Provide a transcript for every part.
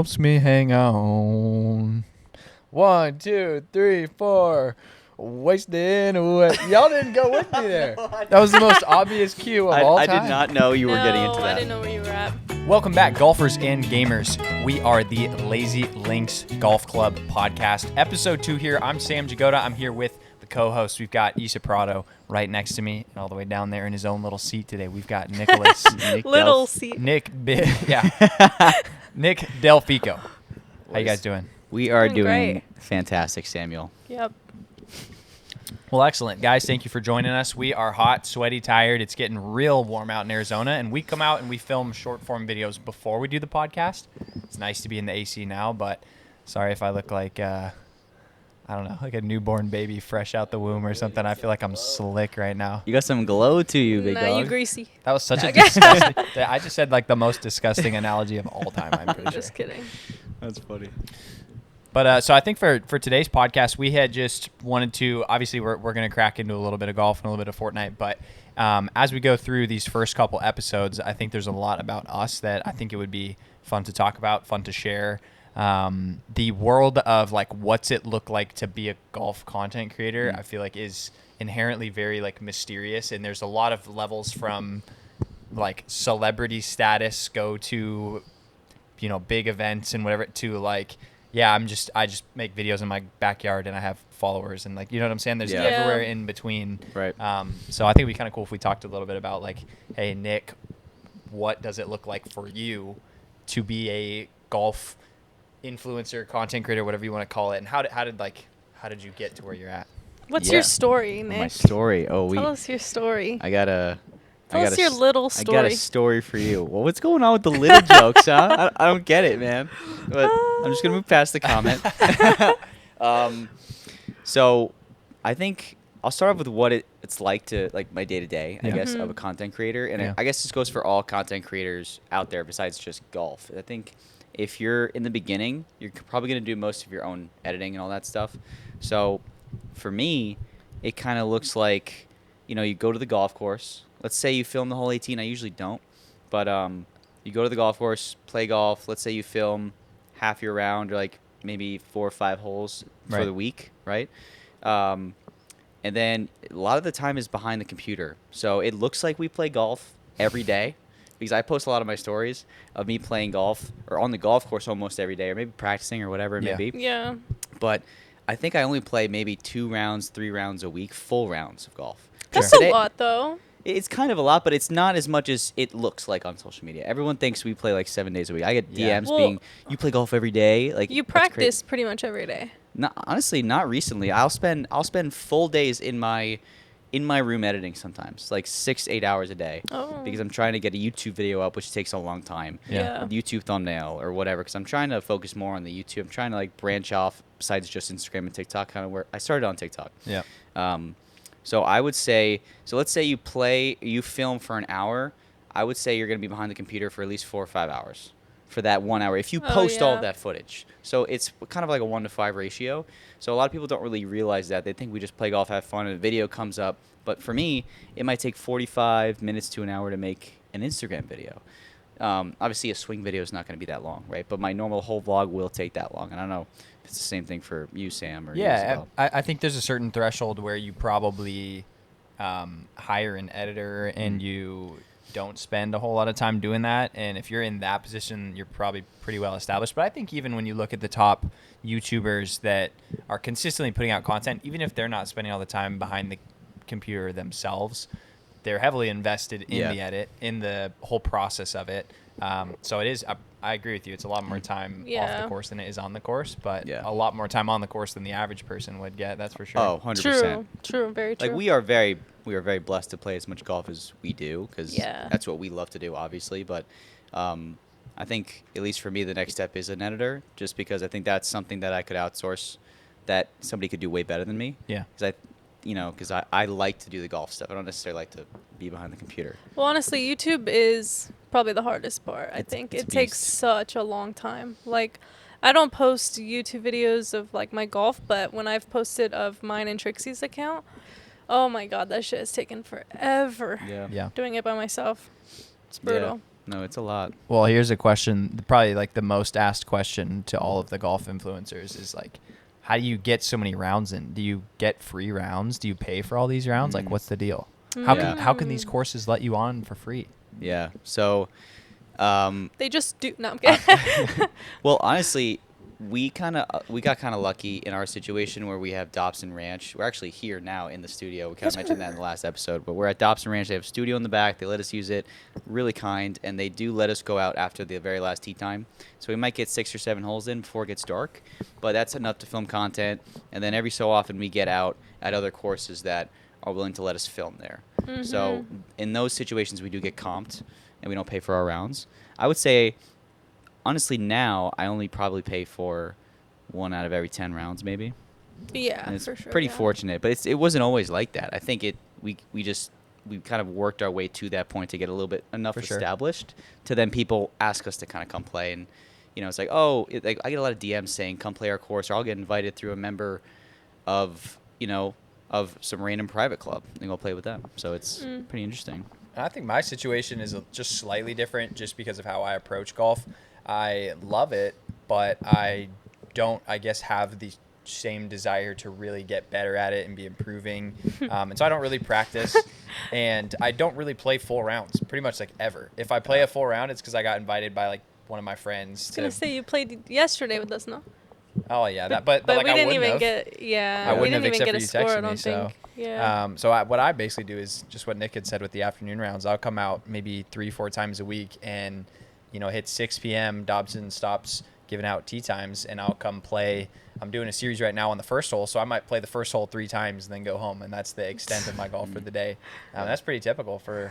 helps me hang on. 1, 2, 3, 4. Wasting away. Y'all didn't go with me there. That was the most obvious cue of all time. I did not know you were getting into that. I didn't know where you were at. Welcome back, golfers and gamers. We are the Lazy Links Golf Club podcast. Episode 2 here. I'm Sam Jagoda. I'm here with the co-host. We've got Isa Prado right next to me, and all the way down there in his own little seat today, we've got Nicholas. Seat. Nick Delfico. How you guys doing? We are doing great. Fantastic, Samuel. Yep. Well, excellent. Guys, thank you for joining us. We are hot, sweaty, tired. It's getting real warm out in Arizona, and we come out and we film short-form videos before we do the podcast. It's nice to be in the AC now, but sorry if I look like, I don't know, like a newborn baby fresh out the womb or something. I feel like I'm slick right now. You got some glow to you, big dog. Now you greasy. That was such a disgusting... I just said like the most disgusting analogy of all time, I'm pretty sure. Just kidding. That's funny. But so I think for today's podcast, we had just wanted to, obviously we're going to crack into a little bit of golf and a little bit of Fortnite, but as we go through these first couple episodes, I think there's a lot about us that I think it would be fun to talk about, fun to share. The world of like, what's it look like to be a golf content creator, I feel like is inherently very like mysterious, and there's a lot of levels from like celebrity status go to, you know, big events and whatever to like, yeah, I just make videos in my backyard and I have followers and like, you know what I'm saying? There's everywhere in between. Right. So I think it'd be kind of cool if we talked a little bit about like, hey, Nick, what does it look like for you to be a golf influencer, content creator, whatever you want to call it, and how did you get to where you're at? What's your story, Nick? My story. Tell us your story. Tell us your little story. I got a story for you. Well, what's going on with the little jokes, huh? I don't get it, man. But I'm just gonna move past the comment. So I think I'll start off with what it's like to like my day to day, I guess, of a content creator, and I guess this goes for all content creators out there besides just golf. I think if you're in the beginning, you're probably gonna do most of your own editing and all that stuff. So for me, it kind of looks like, you know, you go to the golf course. Let's say you film the whole 18. I usually don't, but you go to the golf course, play golf. Let's say you film half your round, or like maybe 4 or 5 holes for the week, right? And then a lot of the time is behind the computer. So it looks like we play golf every day, because I post a lot of my stories of me playing golf or on the golf course almost every day, or maybe practicing or whatever it may be. Yeah. But I think I only play maybe 2 rounds, 3 rounds a week, full rounds of golf. That's a lot, though. It's kind of a lot, but it's not as much as it looks like on social media. Everyone thinks we play like 7 days a week. I get DMs being, you play golf every day. Like, you practice pretty much every day. Honestly, not recently. I'll spend full days in my room editing sometimes, like 6 to 8 hours a day, because I'm trying to get a YouTube video up, which takes a long time. Yeah. A YouTube thumbnail or whatever, because I'm trying to focus more on the YouTube. I'm trying to like branch off besides just Instagram and TikTok, kind of where I started on TikTok. Yeah. So I would say, let's say you film for an hour, I would say you're going to be behind the computer for at least 4 or 5 hours for that 1 hour, if you post all of that footage. So it's kind of like a 1 to 5 ratio. So a lot of people don't really realize that. They think we just play golf, have fun, and a video comes up. But for me, it might take 45 minutes to an hour to make an Instagram video. Obviously, a swing video is not going to be that long, right? But my normal whole vlog will take that long. And I don't know if it's the same thing for you, Sam, or you, Isabel. I think there's a certain threshold where you probably hire an editor and you don't spend a whole lot of time doing that. And if you're in that position, you're probably pretty well established. But I think even when you look at the top YouTubers that are consistently putting out content, even if they're not spending all the time behind the computer themselves, they're heavily invested in the edit, in the whole process of it. So it is, I agree with you. It's a lot more time off the course than it is on the course, but a lot more time on the course than the average person would get. That's for sure. Oh, 100%. True, very true. Like we are very blessed to play as much golf as we do, because that's what we love to do, obviously. But I think, at least for me, the next step is an editor, just because I think that's something that I could outsource, that somebody could do way better than me. Yeah. Because I like to do the golf stuff. I don't necessarily like to be behind the computer. Well, honestly, YouTube is probably the hardest part. I think it takes such a long time. Like, I don't post YouTube videos of like my golf, but when I've posted of mine and Trixie's account, oh my God, that shit has taken forever. Yeah. Doing it by myself. It's brutal. No, it's a lot. Well, here's a question, probably like the most asked question to all of the golf influencers is like, how do you get so many rounds in? Do you get free rounds? Do you pay for all these rounds? Like, what's the deal? How can these courses let you on for free? Yeah. So, they just do. No, I'm kidding. well, honestly, we got kind of lucky in our situation where we have Dobson Ranch. We're actually here now in the studio. We kind of mentioned that in the last episode, but we're at Dobson Ranch. They have a studio in the back. They let us use it. Really kind, and they do let us go out after the very last tee time. So we might get 6 or 7 holes in before it gets dark, but that's enough to film content. And then every so often we get out at other courses that are willing to let us film there. Mm-hmm. So in those situations, we do get comped, and we don't pay for our rounds. I would say, honestly, now I only probably pay for 1 out of every 10 rounds, maybe. Yeah, and it's for sure. pretty yeah. fortunate, but it wasn't always like that. I think we kind of worked our way to that point to get a little bit enough established to then people ask us to kind of come play, and it's like, like I get a lot of DMs saying come play our course, or I'll get invited through a member of of some random private club and go play with them. So it's pretty interesting. I think my situation is just slightly different just because of how I approach golf. I love it, but I don't, I guess, have the same desire to really get better at it and be improving. And so I don't really practice, and I don't really play full rounds pretty much like ever. If I play a full round, it's because I got invited by like one of my friends. I was going to say you played yesterday with us, no? Oh yeah, that, but we like didn't I even have. get I wouldn't have even except get for a you score, I texting don't me. So, think. Yeah. What I basically do is just what Nick had said with the afternoon rounds. I'll come out maybe 3-4 times a week, and hit 6 p.m. Dobson stops giving out tee times, and I'll come play. I'm doing a series right now on the first hole, so I might play the first hole 3 times and then go home, and that's the extent of my golf for the day. That's pretty typical and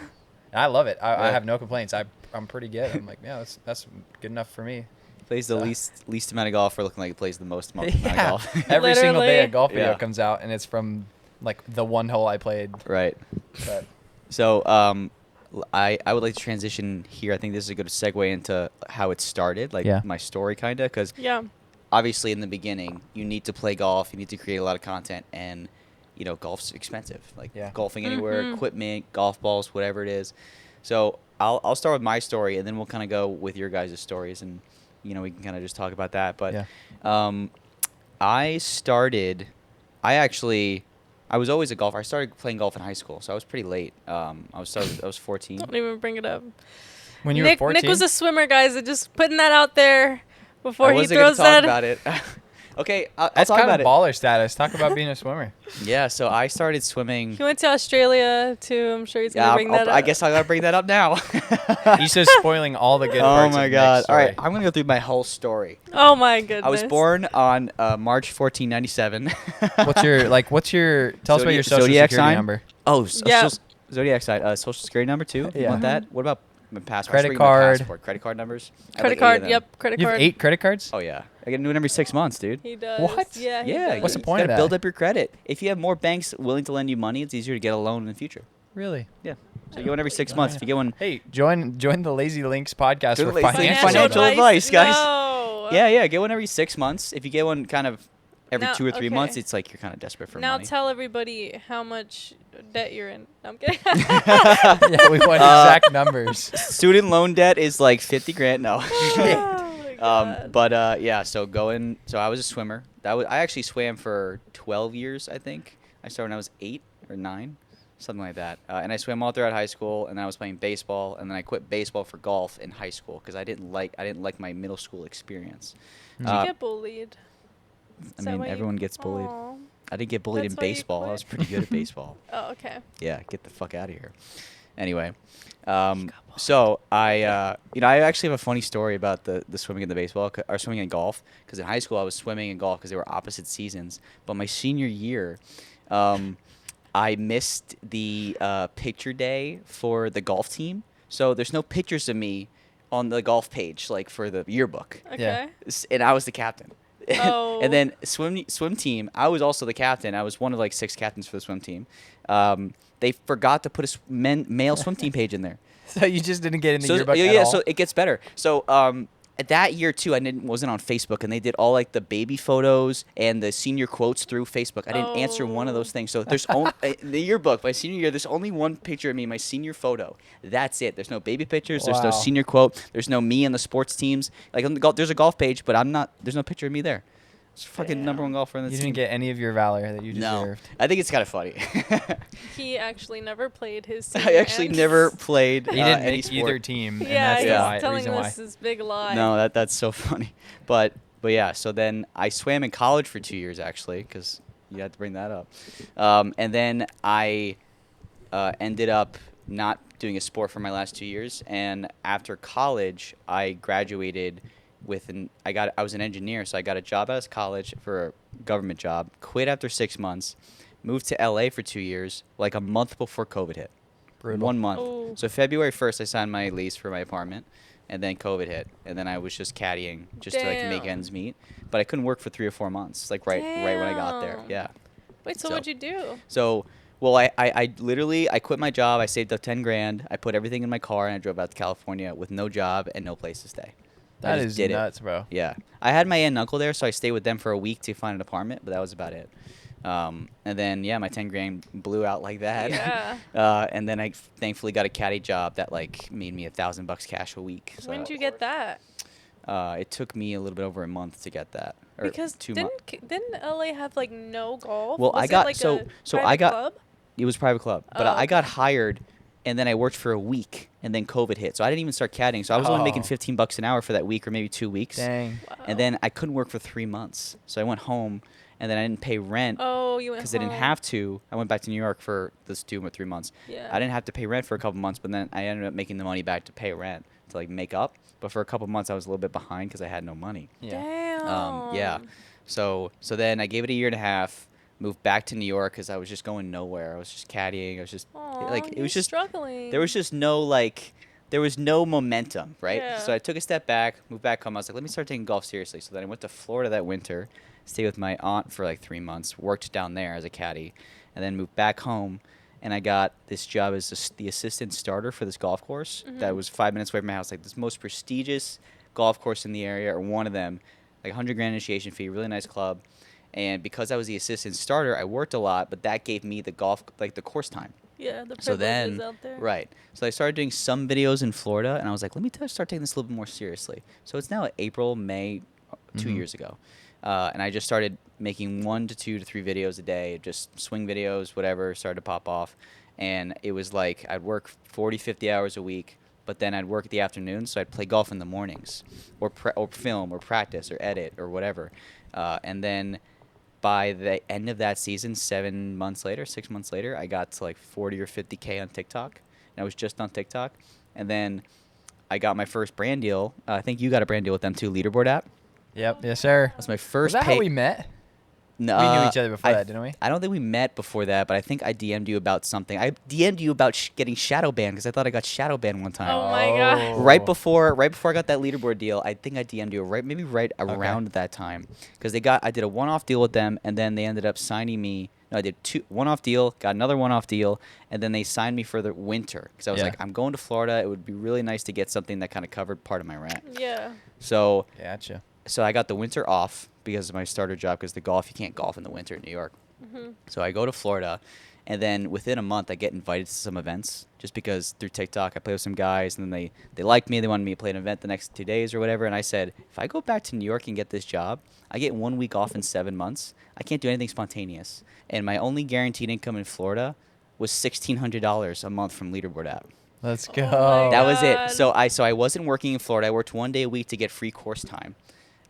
I love it. I have no complaints. I'm pretty good. I'm like, yeah, that's good enough for me. Plays the least amount of golf for looking like he plays the most amount of golf. Every single day a golf video comes out, and it's from like the one hole I played. Right. But. So I would like to transition here. I think this is a good segue into how it started, like my story kind of, because obviously in the beginning you need to play golf, you need to create a lot of content, and golf's expensive. Like golfing anywhere, equipment, golf balls, whatever it is. So I'll start with my story, and then we'll kind of go with your guys' stories, and we can kind of just talk about that. But I was always a golfer. I started playing golf in high school, so I was pretty late. I was 14. Don't even bring it up. When you were 14? Nick was a swimmer, guys. Just putting that out there before he throws that. that. I wasn't going to talk about it. Okay, that's kind of baller status. Talk about being a swimmer. Yeah, so I started swimming. He went to Australia too. I'm sure he's gonna bring that up. I guess I gotta bring that up now. He's just spoiling all the good parts. Oh my god! All right, I'm gonna go through my whole story. Oh my goodness! I was born on March 14, 1997. What's your? Tell us about your social zodiac security sign? number. Oh, zodiac sign. Social security number too. You want that? What about my passport? Credit card. Credit card numbers. Credit card. Yep. Credit You card. have 8 credit cards? Oh yeah. I get a new one every 6 months, dude. He does. What? Yeah. He Yeah. does. What's the point you of gotta that? build up your credit. If you have more banks willing to lend you money, it's easier to get a loan in the future. Really? Yeah. So you get one every 6 months. If you get one. Hey, join the Lazy Links podcast Join for the Lazy financial advice, guys. No. Yeah. Get one every 6 months. If you get one kind of every Now- 2 or 3 okay. months, it's like you're kind of desperate for Now money. tell everybody how much debt you're in. No, I'm kidding. Yeah, we want exact numbers. Student loan debt is like 50 grand. No. Oh my God. So I was a swimmer. I actually swam for 12 years, I think. I started when I was 8 or 9, something like that. And I swam all throughout high school, and then I was playing baseball, and then I quit baseball for golf in high school because I didn't like my middle school experience. Did you get bullied? I mean, everyone gets bullied. Aw. I didn't get bullied That's in why you baseball. I quit. was pretty good at baseball. Oh, okay. Yeah, get the fuck out of here. Anyway, so I actually have a funny story about the swimming and the baseball, or swimming and golf, because in high school I was swimming and golf because they were opposite seasons. But my senior year, I missed the picture day for the golf team, so there's no pictures of me on the golf page like for the yearbook. Okay. And I was the captain. Oh. And then swim team, I was also the captain. I was one of like 6 captains for the swim team. They forgot to put a male swim team page in there. So you just didn't get in the So yearbook yeah, at all? so it gets better. So that year too, wasn't on Facebook, and they did all like the baby photos and the senior quotes through Facebook. I didn't answer one of those things. So there's only the yearbook, my senior year. There's only one picture of me, my senior photo. That's it. There's no baby pictures. There's no senior quote. There's no me and the sports teams. Like on there's a golf page, but I'm not. There's no picture of me there. It's fucking number one golfer in the team. You didn't get any of your valor that you deserved. No, I think it's kind of funny. He actually never played his team. I actually never played He didn't any make sport. either team. Yeah, and he's that's the telling reason us this big lie. No, that's so funny. But yeah, so then I swam in college for 2 years actually, because you had to bring that up. And then I ended up not doing a sport for my last 2 years. And after college, I graduated I was an engineer, so I got a job out of college for a government job. Quit after 6 months, moved to LA for 2 years, like a month before COVID hit. Brutal. 1 month. Oh. So February 1st, I signed my lease for my apartment, and then COVID hit, and then I was just caddying just to like make ends meet. But I couldn't work for 3 or 4 months, like right when I got there. Damn. Yeah. Wait, so what'd you do? So, well, I literally quit my job. I saved up 10 grand. I put everything in my car, and I drove out to California with no job and no place to stay. That is nuts, bro. Yeah. I had my aunt and uncle there, so I stayed with them for a week to find an apartment, but that was about it. And then, yeah, my 10 grand blew out like that. Yeah. And then I thankfully got a caddy job that, like, made me $1,000 cash a week. So When did you get that? It took me a little bit over a month to get that. Or Because 2 months. didn't LA have like no golf? Well, Was I got it like so a so I private got club? it was private club, but Oh, I got okay. hired, and then I worked for a week, and then COVID hit, so I didn't even start caddying. So I was only making Oh. $15 an hour for that week, or maybe 2 weeks. Dang. Wow. And then I couldn't work for 3 months, so I went home, and then I didn't pay rent Oh, you went because I didn't home. have to. I went back to New York for this 2 or 3 months. Yeah. I didn't have to pay rent for a couple months, but then I ended up making the money back to pay rent to like make up. But for a couple months, I was a little bit behind because I had no money. Yeah. Damn. Yeah. So then I gave it a year and a half. Moved back to New York because I was just going nowhere. I was just caddying. I was just Aw, like it he was just struggling. there was just no like there was no momentum, right? Yeah. So I took a step back, moved back home. I was like, let me start taking golf seriously. So then I went to Florida that winter, stayed with my aunt for like 3 months, worked down there as a caddy, and then moved back home. And I got this job as the assistant starter for this golf course that was 5 minutes away from my house, like this most prestigious golf course in the area, or one of them, like 100 grand initiation fee, really nice club. And because I was the assistant starter, I worked a lot, but that gave me the golf, like the course time. Yeah, the privileges So then, out there. right. So I started doing some videos in Florida, and I was like, let me start taking this a little bit more seriously. So it's now April, May, 2 years ago. And I just started making 1 to 2 to 3 videos a day, just swing videos, whatever, started to pop off. And it was like I'd work 40, 50 hours a week, but then I'd work the afternoons, so I'd play golf in the mornings, or film, or practice, or edit, or whatever. And then by the end of that season, 6 months later, I got to like 40 or 50K on TikTok. And I was just on TikTok. And then I got my first brand deal. I think you got a brand deal with them too, Leaderboard app. Yep. Yes, sir. That's my Was first that how we met? No, We knew each other before that, didn't we? I don't think we met before that, but I think I DM'd you about something. I DM'd you about getting shadow banned because I thought I got shadow banned one time. Oh my god. Right before I got that leaderboard deal, I think I DM'd you right around that time, because I did a one-off deal with them, and then they ended up signing me. No, I did one-off deal, got another one-off deal, and then they signed me for the winter because I was like, I'm going to Florida. It would be really nice to get something that kind of covered part of my rent. Yeah. So Gotcha. I got the winter off because of my starter job, because you can't golf in the winter in New York. So I go to Florida, and then within a month I get invited to some events just because through TikTok I play with some guys, and then they liked me. They wanted me to play an event the next 2 days or whatever, and I said, if I go back to New York and get this job, I get 1 week off in 7 months. I can't do anything spontaneous. And my only guaranteed income in Florida was $1,600 a month from Leaderboard app. Let's go. my That was it. God. So I wasn't working in Florida. I worked 1 day a week to get free course time.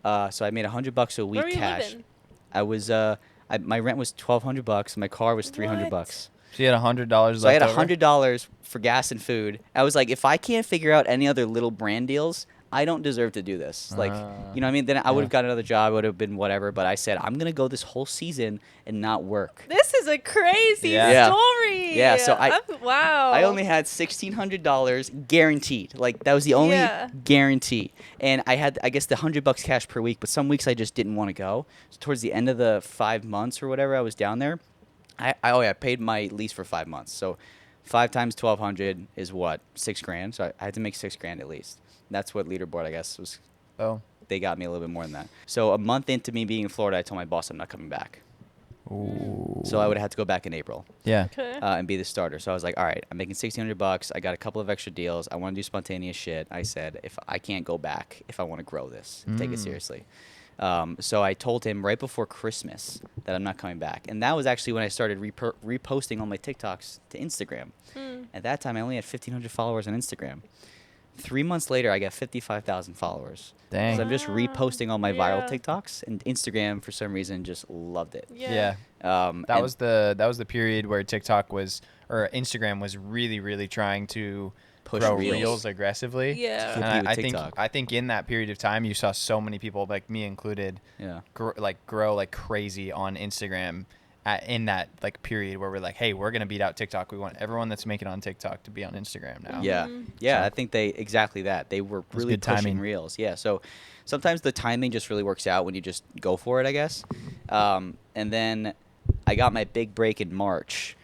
So I made $100 a week Where were you cash. living? I was my rent was $1,200. My car was $300. What? So you had $100 So I had left over? $100 for gas and food. I was like, if I can't figure out any other little brand deals, I don't deserve to do this. Like, you know what I mean? Then I would have got another job. It would have been whatever. But I said, I'm going to go this whole season and not work. This is a crazy Yeah. story. Yeah, so wow. I only had $1,600 guaranteed. Like, that was the only guarantee. And I had, I guess, the $100 cash per week. But some weeks I just didn't want to go. So towards the end of the 5 months or whatever I was down there, I paid my lease for 5 months. So 5 times 1,200 is what? $6 grand. So I had to make $6 grand at least. That's what Leaderboard, I guess, was Oh. They got me a little bit more than that. So a month into me being in Florida, I told my boss I'm not coming back. Ooh. So I would have had to go back in April. Yeah. Okay. And be the starter. So I was like, all right, I'm making $1,600. I got a couple of extra deals. I want to do spontaneous shit. I said, if I can't go back, if I want to grow this, take it seriously. So I told him right before Christmas that I'm not coming back. And that was actually when I started reposting all my TikToks to Instagram. At that time, I only had 1,500 followers on Instagram. 3 months later, I got 55,000 followers. Dang. So I'm just reposting all my viral Yeah. TikToks, and Instagram, for some reason, just loved it. Yeah. That was the period where TikTok was, or Instagram was really trying to Push grow Reels. reels aggressively. Yeah. Compete And with I think TikTok. in that period of time you saw so many people, like me included, Yeah. grow like crazy on Instagram in that like period where we're like, hey, we're gonna beat out TikTok. We want everyone that's making it on TikTok to be on Instagram now. Yeah, So- I think exactly that. They were was really good pushing timing. reels. Yeah, so sometimes the timing just really works out when you just go for it, I guess. And then I got my big break in March.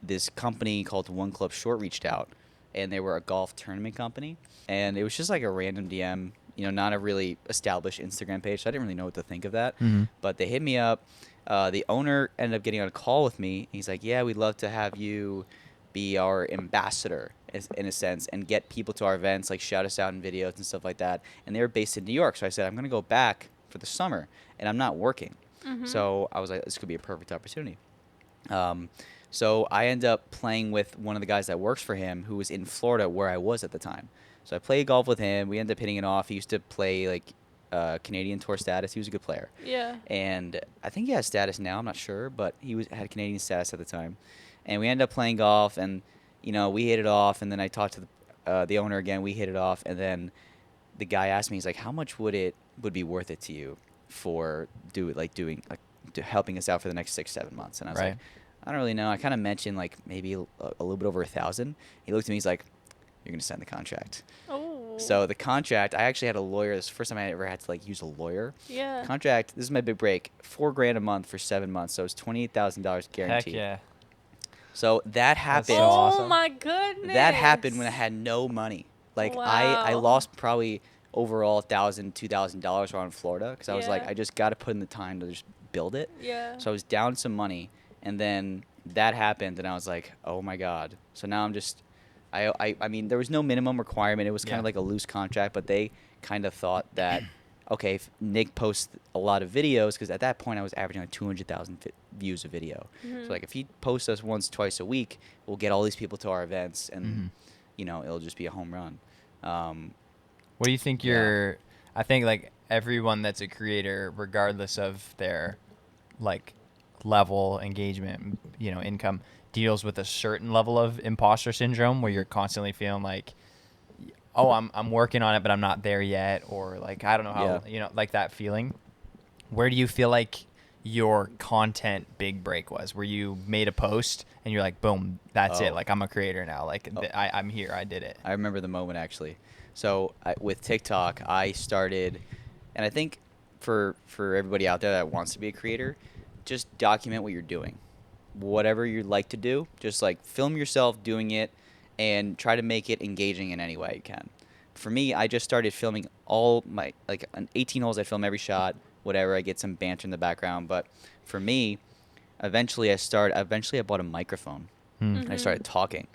This company called One Club Short reached out, and they were a golf tournament company, and it was just like a random DM, not a really established Instagram page, so I didn't really know what to think of that. But they hit me up. The owner ended up getting on a call with me. He's like, yeah, we'd love to have you be our ambassador in a sense and get people to our events, like shout us out in videos and stuff like that. And they were based in New York. So I said, I'm going to go back for the summer and I'm not working. So I was like, this could be a perfect opportunity. So I end up playing with one of the guys that works for him who was in Florida where I was at the time. So I played golf with him. We ended up hitting it off. He used to play like Canadian Tour status. He was a good player. Yeah. And I think he has status now. I'm not sure, but had Canadian status at the time. And we ended up playing golf, and we hit it off. And then I talked to the owner again. We hit it off, and then the guy asked me, he's like, "How much would be worth it to you for helping us out for the next 6-7 months?" And I was like, I don't really know. I kind of mentioned like maybe a little bit over 1,000. He looked at me. He's like, "You're gonna sign the contract." Oh. So the contract, I actually had a lawyer. This is the first time I ever had to like use a lawyer. Yeah. Contract. This is my big break. $4,000 a month for 7 months. So it's $28,000 guaranteed. Heck yeah. So that happened. so awesome. Oh my goodness. That happened when I had no money. Like I Wow. lost probably overall $1,000, $2,000 while in Florida because I was like, Yeah. I just got to put in the time to just build it. Yeah. So I was down some money, and then that happened, and I was like, oh my god. So now I'm just, I mean, there was no minimum requirement. It was kind of like a loose contract, but they kind of thought that, okay, if Nick posts a lot of videos, because at that point I was averaging like 200,000 views a video. So like if he posts us once, twice a week, we'll get all these people to our events, and it'll just be a home run. What do you think I think like everyone that's a creator, regardless of their like level, engagement, income, deals with a certain level of imposter syndrome where you're constantly feeling like, oh, I'm working on it, but I'm not there yet. Or like, I don't know how, like that feeling. Where do you feel like your content big break was, where you made a post and you're like, boom, that's it. Like I'm a creator now. Like I'm here. I did it. I remember the moment actually. So with TikTok, I started, and I think for everybody out there that wants to be a creator, just document what you're doing. Whatever you like to do, just like film yourself doing it and try to make it engaging in any way you can. For me, I just started filming all my, like on 18 holes, I film every shot, whatever, I get some banter in the background. But for me, eventually I bought a microphone and I started talking.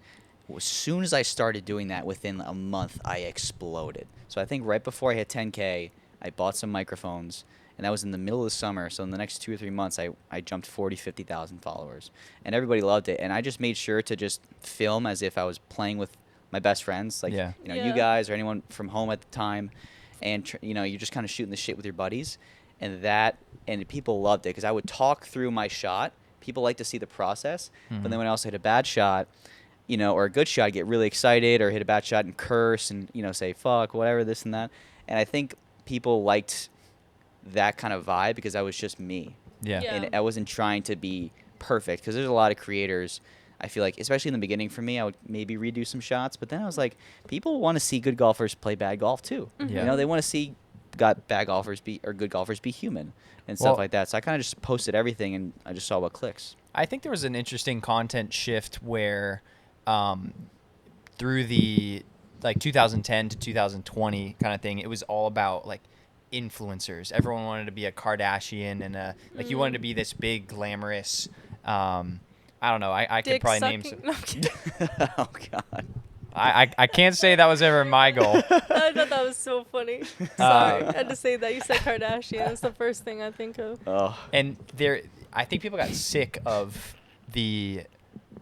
As soon as I started doing that, within a month, I exploded. So I think right before I hit 10K, I bought some microphones, and that was in the middle of the summer. So in the next 2 or 3 months, I jumped 40, 50,000 followers, and everybody loved it. And I just made sure to just film as if I was playing with my best friends, like you guys or anyone from home at the time, and you're just kind of shooting the shit with your buddies, and people loved it because I would talk through my shot. People like to see the process, but then when I also hit a bad shot, or a good shot, I get really excited, or hit a bad shot and curse and, say fuck, whatever, this and that. And I think people liked that kind of vibe because I was just me. Yeah. And I wasn't trying to be perfect, because there's a lot of creators, I feel like, especially in the beginning for me, I would maybe redo some shots, but then I was like, people want to see good golfers play bad golf too. Yeah. They want to see bad golfers good golfers be human and stuff like that. So I kind of just posted everything, and I just saw what clicks. I think there was an interesting content shift where through the like 2010 to 2020 kind of thing, it was all about like influencers. Everyone wanted to be a Kardashian and like you wanted to be this big glamorous. I don't know. I could probably name some. No, I'm kidding. Oh God. I can't say that was ever my goal. I thought that was so funny. Sorry, I had to say that. You said Kardashian. That's the first thing I think of. Oh. And I think people got sick of the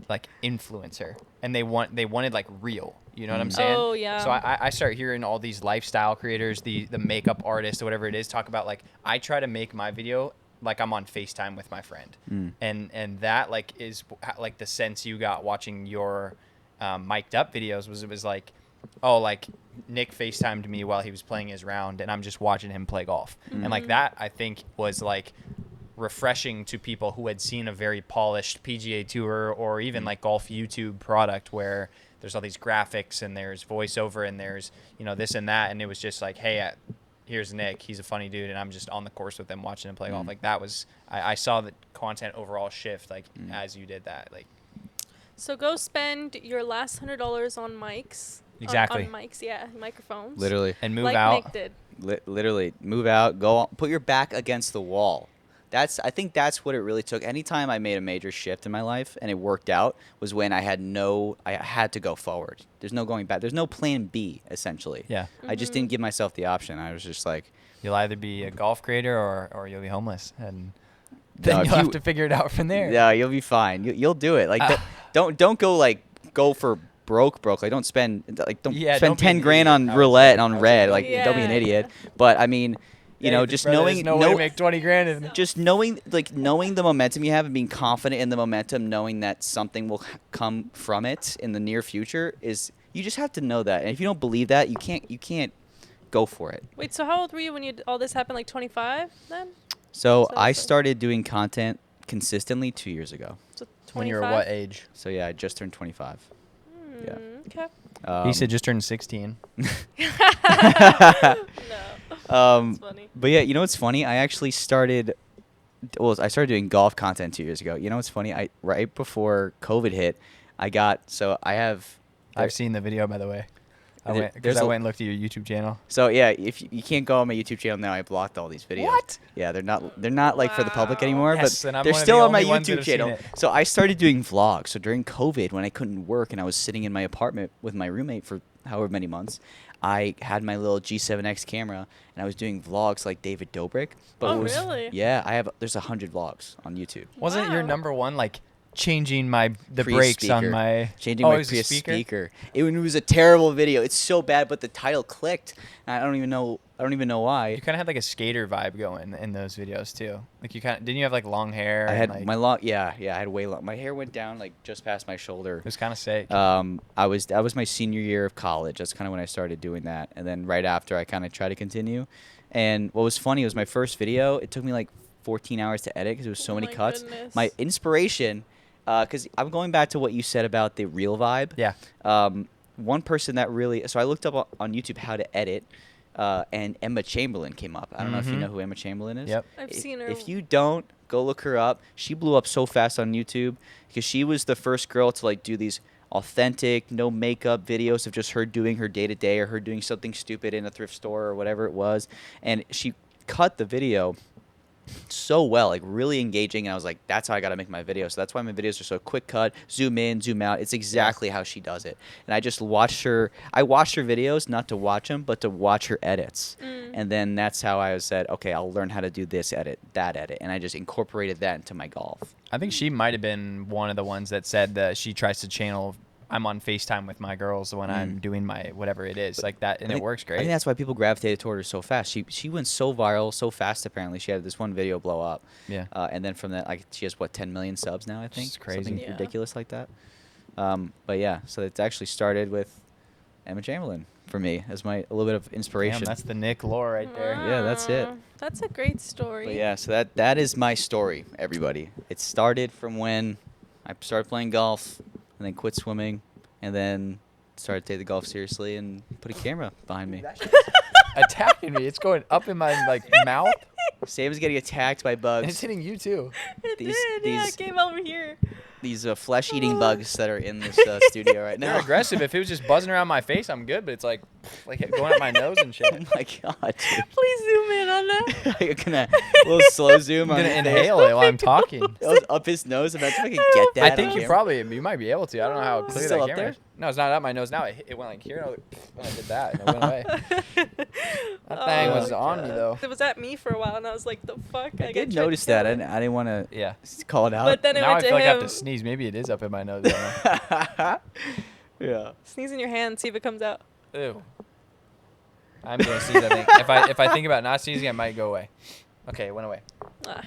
like influencer, and they wanted like real. You know what I'm saying? Oh yeah. So I start hearing all these lifestyle creators, the makeup artists or whatever it is, talk about like I try to make my video like I'm on FaceTime with my friend, and that like is like the sense you got watching your mic'd up videos was it was like, oh, like Nick FaceTimed me while he was playing his round and I'm just watching him play golf. And like that I think was like refreshing to people who had seen a very polished PGA Tour or even like golf YouTube product where there's all these graphics and there's voiceover and there's, you know, this and that. And it was just like, hey, here's Nick. He's a funny dude. And I'm just on the course with him watching him play golf. Like that was, I saw the content overall shift like as you did that. Like, so go spend your last $100 on mics. Exactly. On mics, yeah, microphones. Literally. and move like out. Nick did. Literally move out, go put your back against the wall. I think that's what it really took. Anytime I made a major shift in my life and it worked out was when I had to go forward. There's no going back. There's no plan B, essentially. Yeah. I just didn't give myself the option. I was just like, You'll either be a golf creator or you'll be homeless. And then No, you'll have to figure it out from there. yeah, you'll be fine. You'll do it. Like, don't go for broke. Like, don't spend don't 10 be an grand idiot. on I was roulette like- and I on was red. like, Like, don't be an Yeah. idiot. But I mean, you know, just knowing there's no way to make 20 grand. And just knowing the momentum you have and being confident in the momentum, knowing that something will come from it in the near future is you just have to know that. And if you don't believe that, you can't go for it. Wait, so how old were you when all this happened? Like 25 then? So So I it's like- started doing content consistently 2 years ago. So 25? when you were what age? So yeah, I just turned 25. Yeah. Okay. He said just turned 16. No. That's funny. But yeah, you know what's funny? I started doing golf content 2 years ago. You know what's funny? Right before COVID hit, I've seen the video, by the way. I There- went because there's I a- went and looked at your YouTube channel. So yeah, if you can't go on my YouTube channel now, I blocked all these videos. What? Yeah, they're not like for the public Wow. anymore, Yes, but and I'm they're one of still the on my only ones that YouTube have seen channel. it. So I started doing vlogs. So during COVID, when I couldn't work and I was sitting in my apartment with my roommate for however many months, I had my little G7X camera and I was doing vlogs like David Dobrik. But Oh, what was- really? Yeah, there's 100 vlogs on YouTube. Wasn't your Wow. number one like changing the Prius brakes on speaker. my Changing oh, my it was a Prius speaker? speaker. It was a terrible video. It's so bad, but the title clicked. And I don't even know why. You kind of had like a skater vibe going in those videos too. Like you didn't you have like long hair? I and, had like, my long, yeah, I had way long. My hair went down like just past my shoulder. It was kind of sick. That was my senior year of college. That's kind of when I started doing that, and then right after I kind of tried to continue. And what was funny was my first video. It took me like 14 hours to edit because there was so Oh many my cuts. goodness. My inspiration, because I'm going back to what you said about the real vibe. Yeah. One person that really, so I looked up on YouTube how to edit, and Emma Chamberlain came up. I don't know if you Mhm. know who Emma Chamberlain is. Yep. I've If- seen her. If you don't, go look her up. She blew up so fast on YouTube because she was the first girl to like do these authentic, no makeup videos of just her doing her day to day or her doing something stupid in a thrift store or whatever it was. And she cut the video so well, like really engaging. And I was like, that's how I got to make my videos. So that's why my videos are so quick cut, zoom in, zoom out. It's exactly how she does it. And I just watched her. I watched her videos, not to watch them, but to watch her edits. And then that's how I said, okay, I'll learn how to do this edit, that edit. And I just incorporated that into my golf. I think she might have been one of the ones that said that she tries to channel. I'm on FaceTime with my girls when I'm doing my whatever it is like that, and I it think- works I great. think that's why people gravitated toward her so fast. She went so viral so fast. Apparently, she had this one video blow up. Yeah. And then from that, like she has 10 million subs now. I think It's crazy. something Yeah. ridiculous like that. But yeah, so it's actually started with Emma Chamberlain for me as a little bit of inspiration. Damn, that's the Nick lore right there. Yeah, that's it. Wow. That's a great story. But yeah, so that is my story, everybody. It started from when I started playing golf and then quit swimming and then started to take the golf seriously and put a camera behind me. Attacking me. It's going up in my like mouth, Sam is getting attacked by and it's bugs. hitting you too. It These- did. Yeah, these- it came over here. these flesh-eating bugs that are in this studio right now. They're aggressive. If it was just buzzing around my face, I'm good. But it's like going up my nose and shit. Oh my god, dude. Please zoom in on that. You're gonna a little slow zoom I'm on gonna his inhale face. it while I'm talking. That was up his nose. Imagine if I could get that. I think on you might be able to. I don't know how Is it clear still that up camera there? is. No, it's not up my nose now. It went like here, and I did that, and it went away. That thing was on me though. It was at me for a while, and I was like, "The fuck!" I did notice that. I didn't want to Yeah. call it out. But then it Now I went feel to like I have him. to sneeze. Maybe it is up in my nose. I Yeah. Sneeze in your hand, see if it comes out. don't know. Ew. I'm gonna sneeze. I think if I think about not sneezing, I might go away. Okay, it went away. Ah.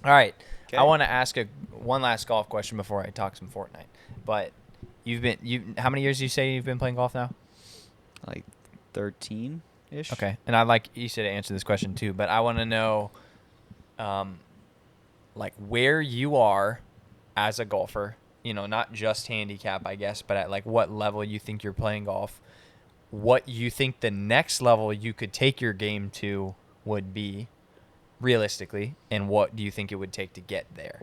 All right. Okay. I want to ask one last golf question before I talk some Fortnite. But how many years do you say you've been playing golf now? Like 13-ish. Okay. And I'd like Issa to answer this question too, but I want to know like where you are as a golfer, not just handicap, I guess, but at like what level you think you're playing golf, what you think the next level you could take your game to would be realistically, and what do you think it would take to get there?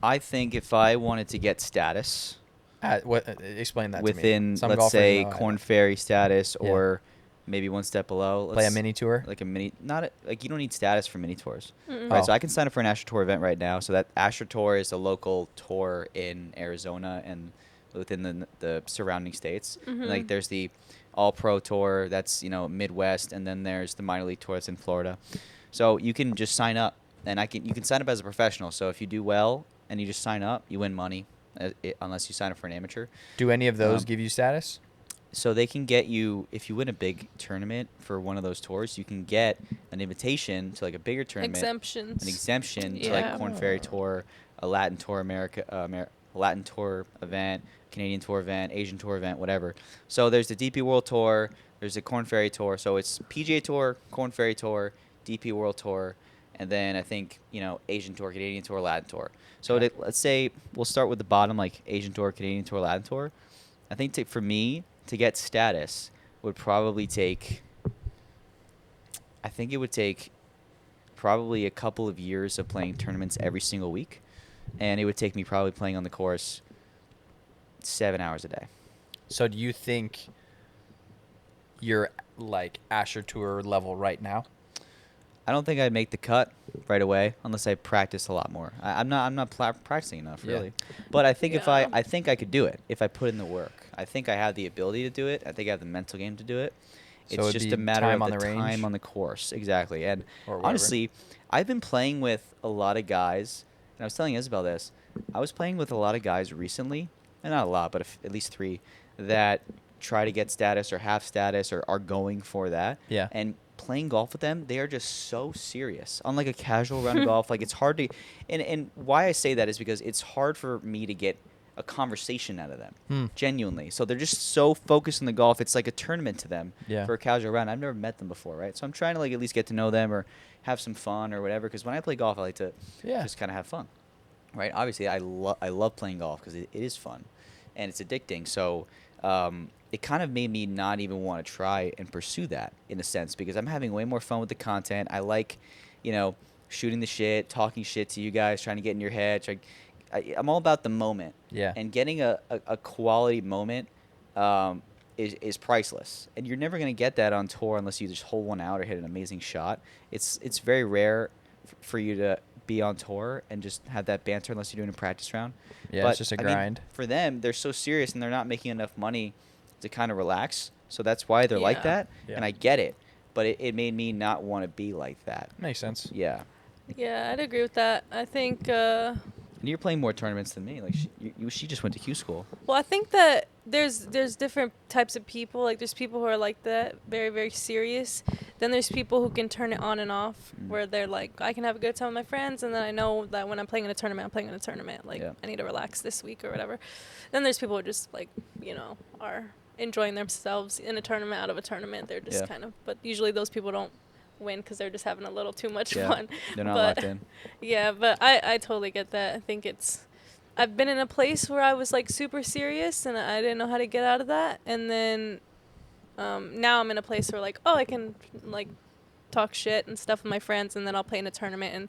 I think if I wanted to get status Explain that within, to me. Some let's golfers say, know how to Corn Ferry status, Yeah. or maybe one step below. play a mini tour. Like a mini, like you don't need status for mini tours, Mm-mm. right? Oh. So I can sign up for an Astro Tour event right now. So that Astro Tour is a local tour in Arizona and within the surrounding states. And like Mhm. there's the All Pro Tour that's Midwest, and then there's the Minor League Tour that's in Florida. So you can just sign up, and you can sign up as a professional. So if you do well and you just sign up, you win money, unless you sign up for an amateur. Do any of those Um, give you status? So they can get you, if you win a big tournament for one of those tours, you can get an invitation to like a bigger tournament, Exemptions. an exemption to Yeah. like Corn Ferry Tour, a Latin Tour Latin Tour event, Canadian Tour event, Asian Tour event, whatever. So there's the DP World Tour, there's the Corn Ferry Tour. So it's PGA Tour, Corn Ferry Tour, DP World Tour, and then I think Asian Tour, Canadian Tour, Latin Tour. So Okay. let's say we'll start with the bottom, like Asian Tour, Canadian Tour, Latin Tour. I think for me to get status would probably take. I think it would take probably a couple of years of playing tournaments every single week, and it would take me probably playing on the course 7 hours a day. So do you think you're like Asher Tour level right now? I don't think I'd make the cut right away unless I practice a lot more. I'm not practicing enough Yeah. really, but I think Yeah. I think I could do it if I put in the work. I think I have the ability to do it. I think I have the mental game to do it. So It's it'd just be a matter time of on the the range? time on the course, exactly. And Or whatever. honestly, I've been playing with a lot of guys, and I was telling Isabel this. I was playing with a lot of guys recently, and not a lot, but at least 3, that try to get status or have status or are going for that. Yeah. And playing golf with them, they are just so serious on like a casual round of golf. Like it's hard to, and why I say that is because it's hard for me to get a conversation out of them, genuinely. So they're just so focused on the golf. It's like a tournament to them Yeah. for a casual round. I've never met them before, right? So I'm trying to like at least get to know them or have some fun or whatever. Because when I play golf, I like to Yeah. just kind of have fun, right? Obviously, I love playing golf because it is fun, and it's addicting. So it kind of made me not even want to try and pursue that in a sense because I'm having way more fun with the content. I like, shooting the shit, talking shit to you guys, trying to get in your head. I'm all about the moment. Yeah. And getting a quality moment is priceless. And you're never going to get that on tour unless you just hold one out or hit an amazing shot. It's very rare for you to be on tour and just have that banter unless you're doing a practice round. Yeah, it's just a I mean, grind. for them, they're so serious and they're not making enough money to kind of relax. So that's why they're like Yeah. that. Yeah. And I get it. But it made me not want to be like that. Makes sense. Yeah. Yeah, I'd agree with that. I think. And you're playing more tournaments than me. Like she just went to Q school. Well, I think that there's different types of people. Like there's people who are like that, very very serious. Then there's people who can turn it on and off, where they're like, I can have a good time with my friends, and then I know that when I'm playing in a tournament, I'm playing in a tournament. Like Yeah. I need to relax this week or whatever. Then there's people who just like are enjoying themselves in a tournament, out of a tournament. They're just Yeah. kind of, but usually those people don't win because they're just having a little too much Yeah. fun. They're not But- locked in. Yeah, but I totally get that. I think I've been in a place where I was like super serious and I didn't know how to get out of that. And then now I'm in a place where like, I can like talk shit and stuff with my friends, and then I'll play in a tournament and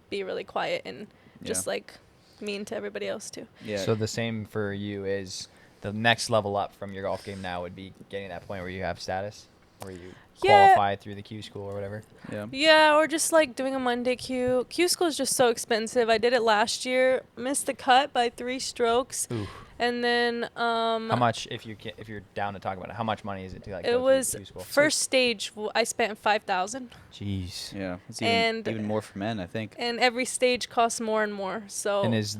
be really quiet and just like mean to everybody else too. Yeah. So the same for you is the next level up from your golf game now would be getting to that point where you have status, where you qualify through the Q school or whatever. Yeah. Yeah, or just like doing a Monday Q. Q school is just so expensive. I did it last year, missed the cut by 3 strokes. Ooh. And then How much, if you're down to talk about it, how much money is it to like it go was through Q school? first stage I spent $5,000. Jeez. Yeah. It's And- even more for men, I think. And every stage costs more and more. So And is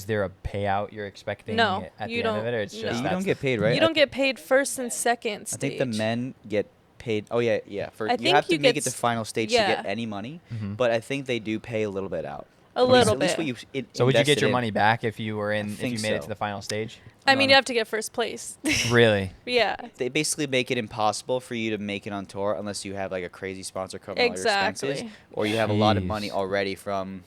there a payout you're expecting No, at you the end of don't. it, or it's No. just You that's don't get paid, right? you don't get paid first and second I stage. think the men get paid. Oh yeah. For I you think have to you make get it to final stage to get yeah. any money, Mhm. but I think they do pay a little bit out. A little At least bit. what you So would you get invested your in. money back if you were in if you think made it so. to the final stage? I mean, you have to get first place. Really? Yeah. They basically make it impossible for you to make it on tour unless you have like a crazy sponsor cover all your expenses, Exactly. or you have a lot of Jeez. money already from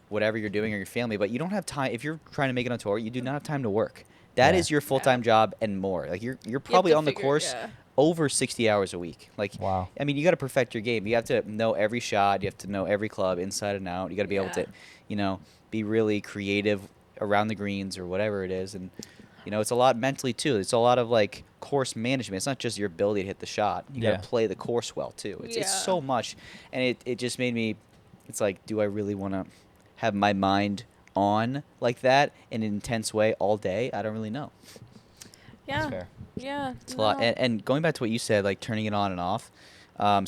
whatever you're doing or your family. But you don't have time if you're trying to make it on tour. You do not have time to work. That Yeah. is your full time job and more. Like you're You have probably to on the figure- course yeah. over 60 hours a week. Like Wow. I mean, you got to perfect your game. You have to know every shot. You have to know every club inside and out. You got to be able to, be really creative around the greens or whatever it is. And, it's a lot mentally too. It's a lot of like course management. It's not just your ability to hit the shot. You got Yeah. to play the course well too. It's Yeah. so much. And it just made me, it's like, do I really want to have my mind on like that in an intense way all day? I don't really know. Yeah. That's fair. Yeah. It's a lot. no. And going back to what you said, like turning it on and off,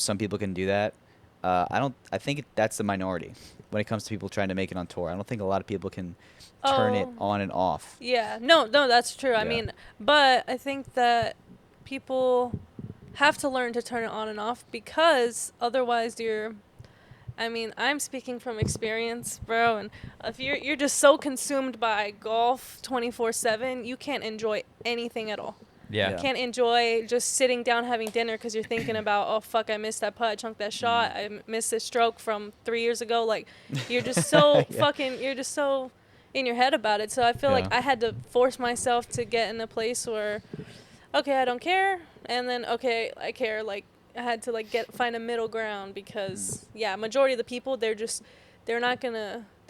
some people can do that. I think that's the minority when it comes to people trying to make it on tour. I don't think a lot of people can turn it Oh. on and off. Yeah, no, that's true. I Yeah. mean, but I think that people have to learn to turn it on and off because otherwise I'm speaking from experience, bro, and if you're just so consumed by golf 24/7, you can't enjoy anything at all. Yeah. Yeah. Can't enjoy just sitting down having dinner because you're thinking about, oh fuck, I missed that putt, I chunked that shot, I missed this stroke from 3 years ago. Like, you're just so you're just so in your head about it. So I feel like Yeah. I had to force myself to get in a place where, okay, I don't care, and then okay, I care. Like, I had to find a middle ground because majority of the people they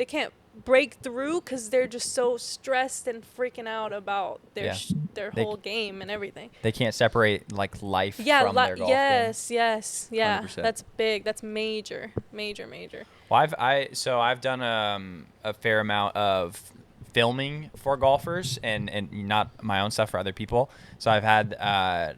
can't break through because they're just so stressed and freaking out about their They- whole game and everything. They can't separate like life from their golf game. yes, yeah, 100%. that's big. That's major. Well, I've done a fair amount of filming for golfers and not my own stuff for other people. So I've had a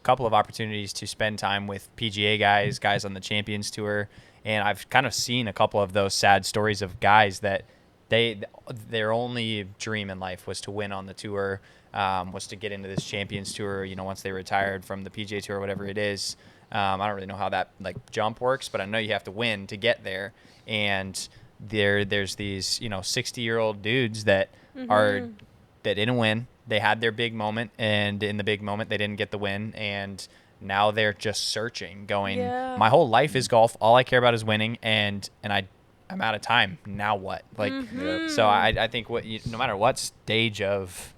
couple of opportunities to spend time with PGA guys on the Champions Tour, and I've kind of seen a couple of those sad stories of guys that their only dream in life was to win on the tour, was to get into this Champions Tour. Once they retired from the PGA Tour or whatever it is. I don't really know how that jump works, but I know you have to win to get there. And there's these 60-year-old dudes that that didn't win. They had their big moment, and in the big moment they didn't get the win, and now they're just searching, going, my whole life is golf. All I care about is winning, and I'm out of time. Now what? So I think no matter what stage of,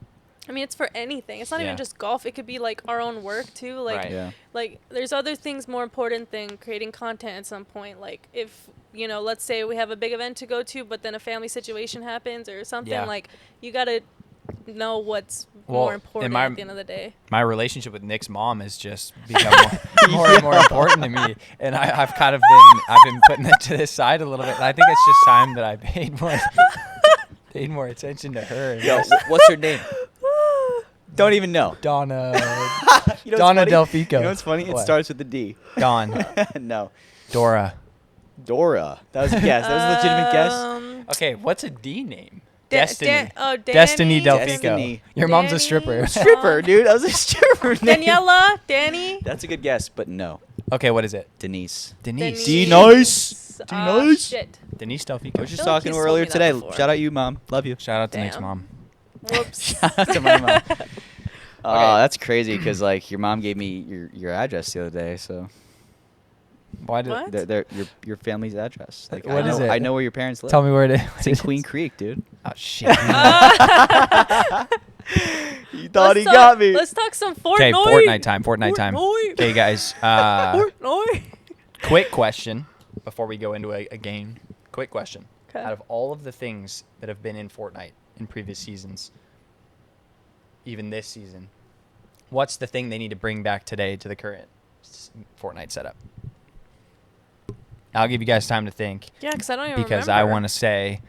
I mean, it's for anything. It's not Yeah. even just golf. It could be our own work too. Right. Yeah. There's other things more important than creating content at some point. Like, if let's say we have a big event to go to, but then a family situation happens or something. Yeah. You gotta know what's Well, more in important my- at the end of the day. my relationship with Nick's mom has just become more and more important to me, and I've been putting it to this side a little bit. And I think it's just time that I paid more attention to her. and Yo, just what's her name? Don't even know. Donna You know what's Donna funny? Delfico. You know what's funny? It What? starts with a D. Dawn No. Dora. Dora. That was a guess. That was a legitimate guess. Okay, what's a D name? Da- Destiny. Danny, Destiny Delfico. Destiny. Your mom's a Danny. stripper. Stripper, dude. That was a stripper name. Daniela, Danny. That's a good guess, but no. Okay, what is it? Denise. Denise. D-nice. D-nice. Shit. Denise I was Delfico. just feel like talking he's to her told earlier me that today. before. Shout out you, Mom. Love you. Shout out to Nick's Damn. mom. Whoops. Shout out to my mom. Oh, Okay. that's crazy because your mom gave me your address the other day, so Why did? What? your family's address. Like What I is know, it? I know where your parents live. Tell me where it is. It's in Queen Creek, dude. Oh shit. You thought he Let's got talk- me. Let's talk some Fortnite. Okay, Fortnite time. Fortnite time. Fortnite. Okay, guys. Fortnite. Quick question before we go into a game. Quick question. Okay. Out of all of the things that have been in Fortnite in previous seasons, even this season, what's the thing they need to bring back today to the current Fortnite setup? I'll give you guys time to think. Yeah, because I don't even because remember. I want to say,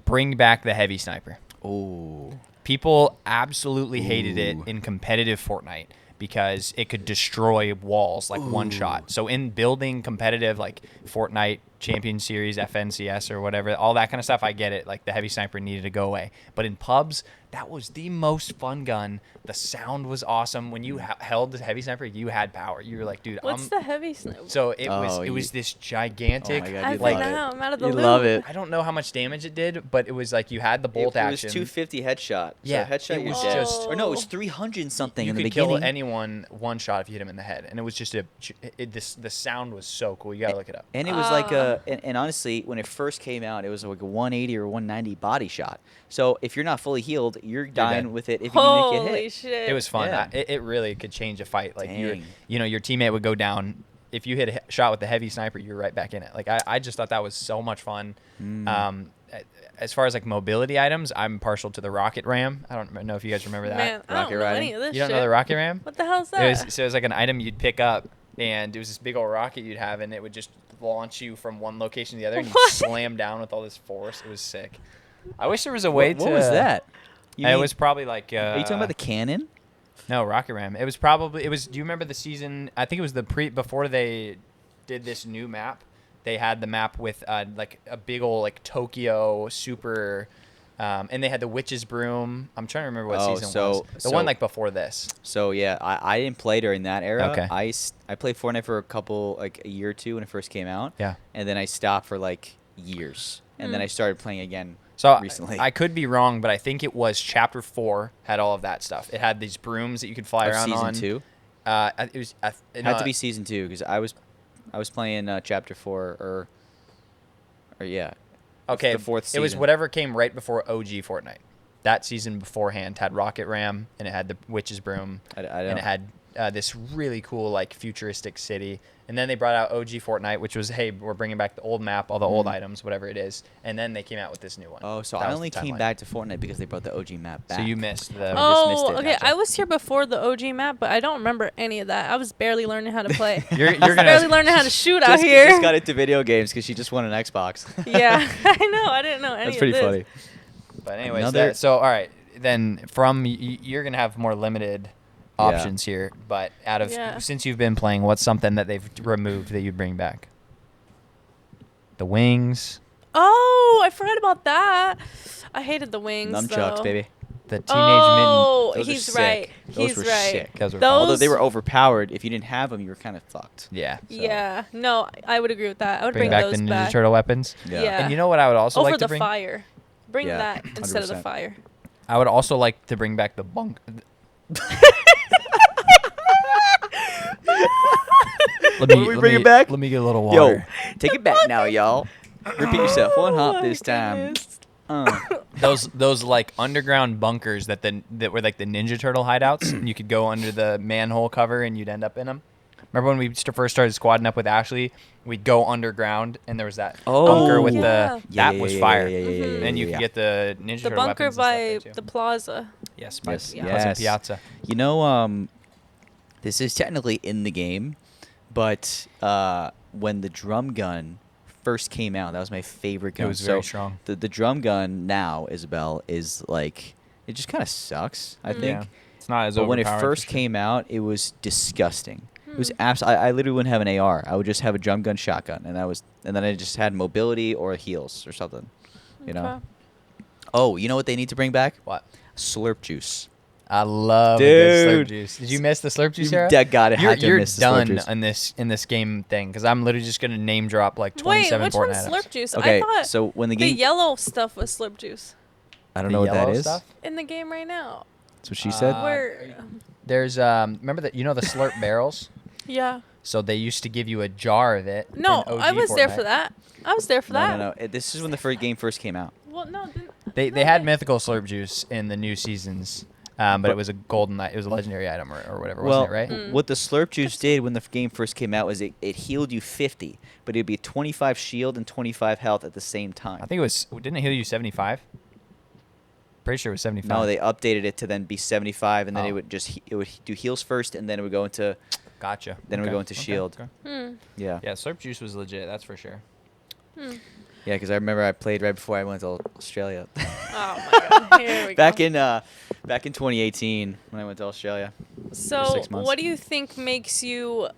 bring back the heavy sniper. Ooh. People absolutely hated it in competitive Fortnite because it could destroy walls like one shot. So in building competitive like Fortnite Champion Series, FNCS or whatever, all that kind of stuff, I get it. Like the heavy sniper needed to go away. But in pubs, that was the most fun gun. The sound was awesome. When you held the heavy sniper, you had power. You were like, dude, What's the heavy sniper? So it was this gigantic. Oh my God, I you'd think love it. now I'm out of the You'd loop. love it. I don't know how much damage it did, but it was like you had the bolt It action. was 250 headshot. Yeah, So headshot, it you're was dead. just- Or no, it was 300 something You in the could beginning. kill anyone one shot if you hit him in the head, and it was just the sound was so cool. You gotta look it up. And it was like and honestly, when it first came out, it was like a 180 or 190 body shot. So if you're not fully healed, you're dying dead. with it if you didn't get Holy hit. shit. It was fun. Yeah. It really could change a fight. Like Dang. your teammate would go down. If you hit a shot with the heavy sniper, you're right back in it. Like I just thought that was so much fun. As far as like mobility items, I'm partial to the rocket ram. I don't know if you guys remember that. Man, I Rocket don't know riding? any of this You don't shit. know the rocket ram? What the hell's that? It was like an item you'd pick up, and it was this big old rocket you'd have, and it would just launch you from one location to the other, and you'd What? slam down with all this force. It was sick. I wish there was a way What to. was that? You It mean- was probably like. Are you talking about the cannon? No, Rocket Ram. It was probably. It was. Do you remember the season? I think it was before they did this new map. They had the map with like a big old like Tokyo super. And they had the witch's broom. I'm trying to remember what season it was. The one like before this. So yeah, I didn't play during that era. Okay. I played Fortnite for a year or two when it first came out. Yeah. And then I stopped for like years, and then I started playing again. So recently. I could be wrong, but I think it was Chapter 4 had all of that stuff. It had these brooms that you could fly Of around season on. 2. It was. It had to be season 2 because I was playing Chapter 4 or yeah. Okay, the fourth it was season. whatever came right before OG Fortnite. That season beforehand had Rocket Ram, and it had the Witch's Broom, I and don't. it had this really cool like futuristic city. And then they brought out OG Fortnite, which was, hey, we're bringing back the old map, all the old items, whatever it is. And then they came out with this new one. Oh, so That I was only the came timeline. back to Fortnite because they brought the OG map back. So you missed the. Oh, just missed Oh, it. okay. Gotcha. I was here before the OG map, but I don't remember any of that. I was barely learning how to play. You're I was barely gonna. learning how to shoot out Just here. got into video games because she just won an Xbox. Yeah, I know. I didn't know any That's of pretty this. funny. But anyways, Another- so all right, then you're gonna have more limited options here. But out of Yeah. since you've been playing, what's something that they've removed that you'd bring back? The wings, Oh, I forgot about that. I hated the wings. Nunchucks, though. baby. the teenage Oh, Those are he's sick. right. Those He's were right. sick. Those were Those- fun. Although they were overpowered, if you didn't have them, you were kind of fucked. Yeah. So- Yeah. No, I would agree with that. I would Bring bring, back those the Ninja back. Turtle weapons. Yeah. And you know what I would also Over like to the bring? fire. Bring Yeah, that instead of the 100%. fire. I would also like to bring back the bunk. What do we bring it back? Let me get a little Yo, water. take it back now, y'all. Repeat yourself. One hop Oh this my time. goodness. Those like underground bunkers that were like the Ninja Turtle hideouts, and you could go under the manhole cover and you'd end up in them. Remember when we first started squadding up with Ashley? We'd go underground, and there was that Oh, bunker with yeah. the that was fire. yeah, And you could get the Ninja The Turtle bunker weapons and by stuff there, the too. plaza. Yes, by Yes, Pleasant yes. Piazza. You know, this is technically in the game, but when the drum gun first came out, that was my favorite gun. It was very strong. The drum gun now, Isabel, is like, it just kind of sucks, I think. Yeah. It's not as But when it overpowered, first for sure. came out, it was disgusting. It was I literally wouldn't have an AR. I would just have a drum gun shotgun, and then I just had mobility or heals or something. You know. Okay. Oh, you know what they need to bring back? What? Slurp juice. I love a good slurp Dude. juice. Did you miss the slurp juice, Sarah? That gotta have to You're miss the slurp done juice. in this game thing because I'm literally just gonna name drop like Wait, 27 which Fortnite one's items. slurp juice? Okay, I thought so when the the game, yellow stuff was slurp juice I don't The know what that yellow is. stuff? in the game right now. That's what she said. Where? There's remember that the slurp barrels? Yeah. So they used to give you a jar of it. No, in OG I was there Fortnite. for that. I was there for that. No. This is when the first game first came out. Well, no. They had mythical slurp juice in the new seasons. but it was a golden, it was a legendary item or whatever, wasn't it, right? What the Slurp Juice did when the game first came out was it healed you 50, but it'd be 25 shield and 25 health at the same time. I think it was, didn't it heal you 75? Pretty sure it was 75. No, they updated it to then be 75, and then it would do heals first, and then it would go into. Gotcha. Then it would go into shield. Okay. Yeah. Yeah, Slurp Juice was legit, that's for sure. Yeah, because I remember I played right before I went to Australia. Oh my god! Here we back go. Back in 2018 when I went to Australia. So, 6 months. what do you think makes you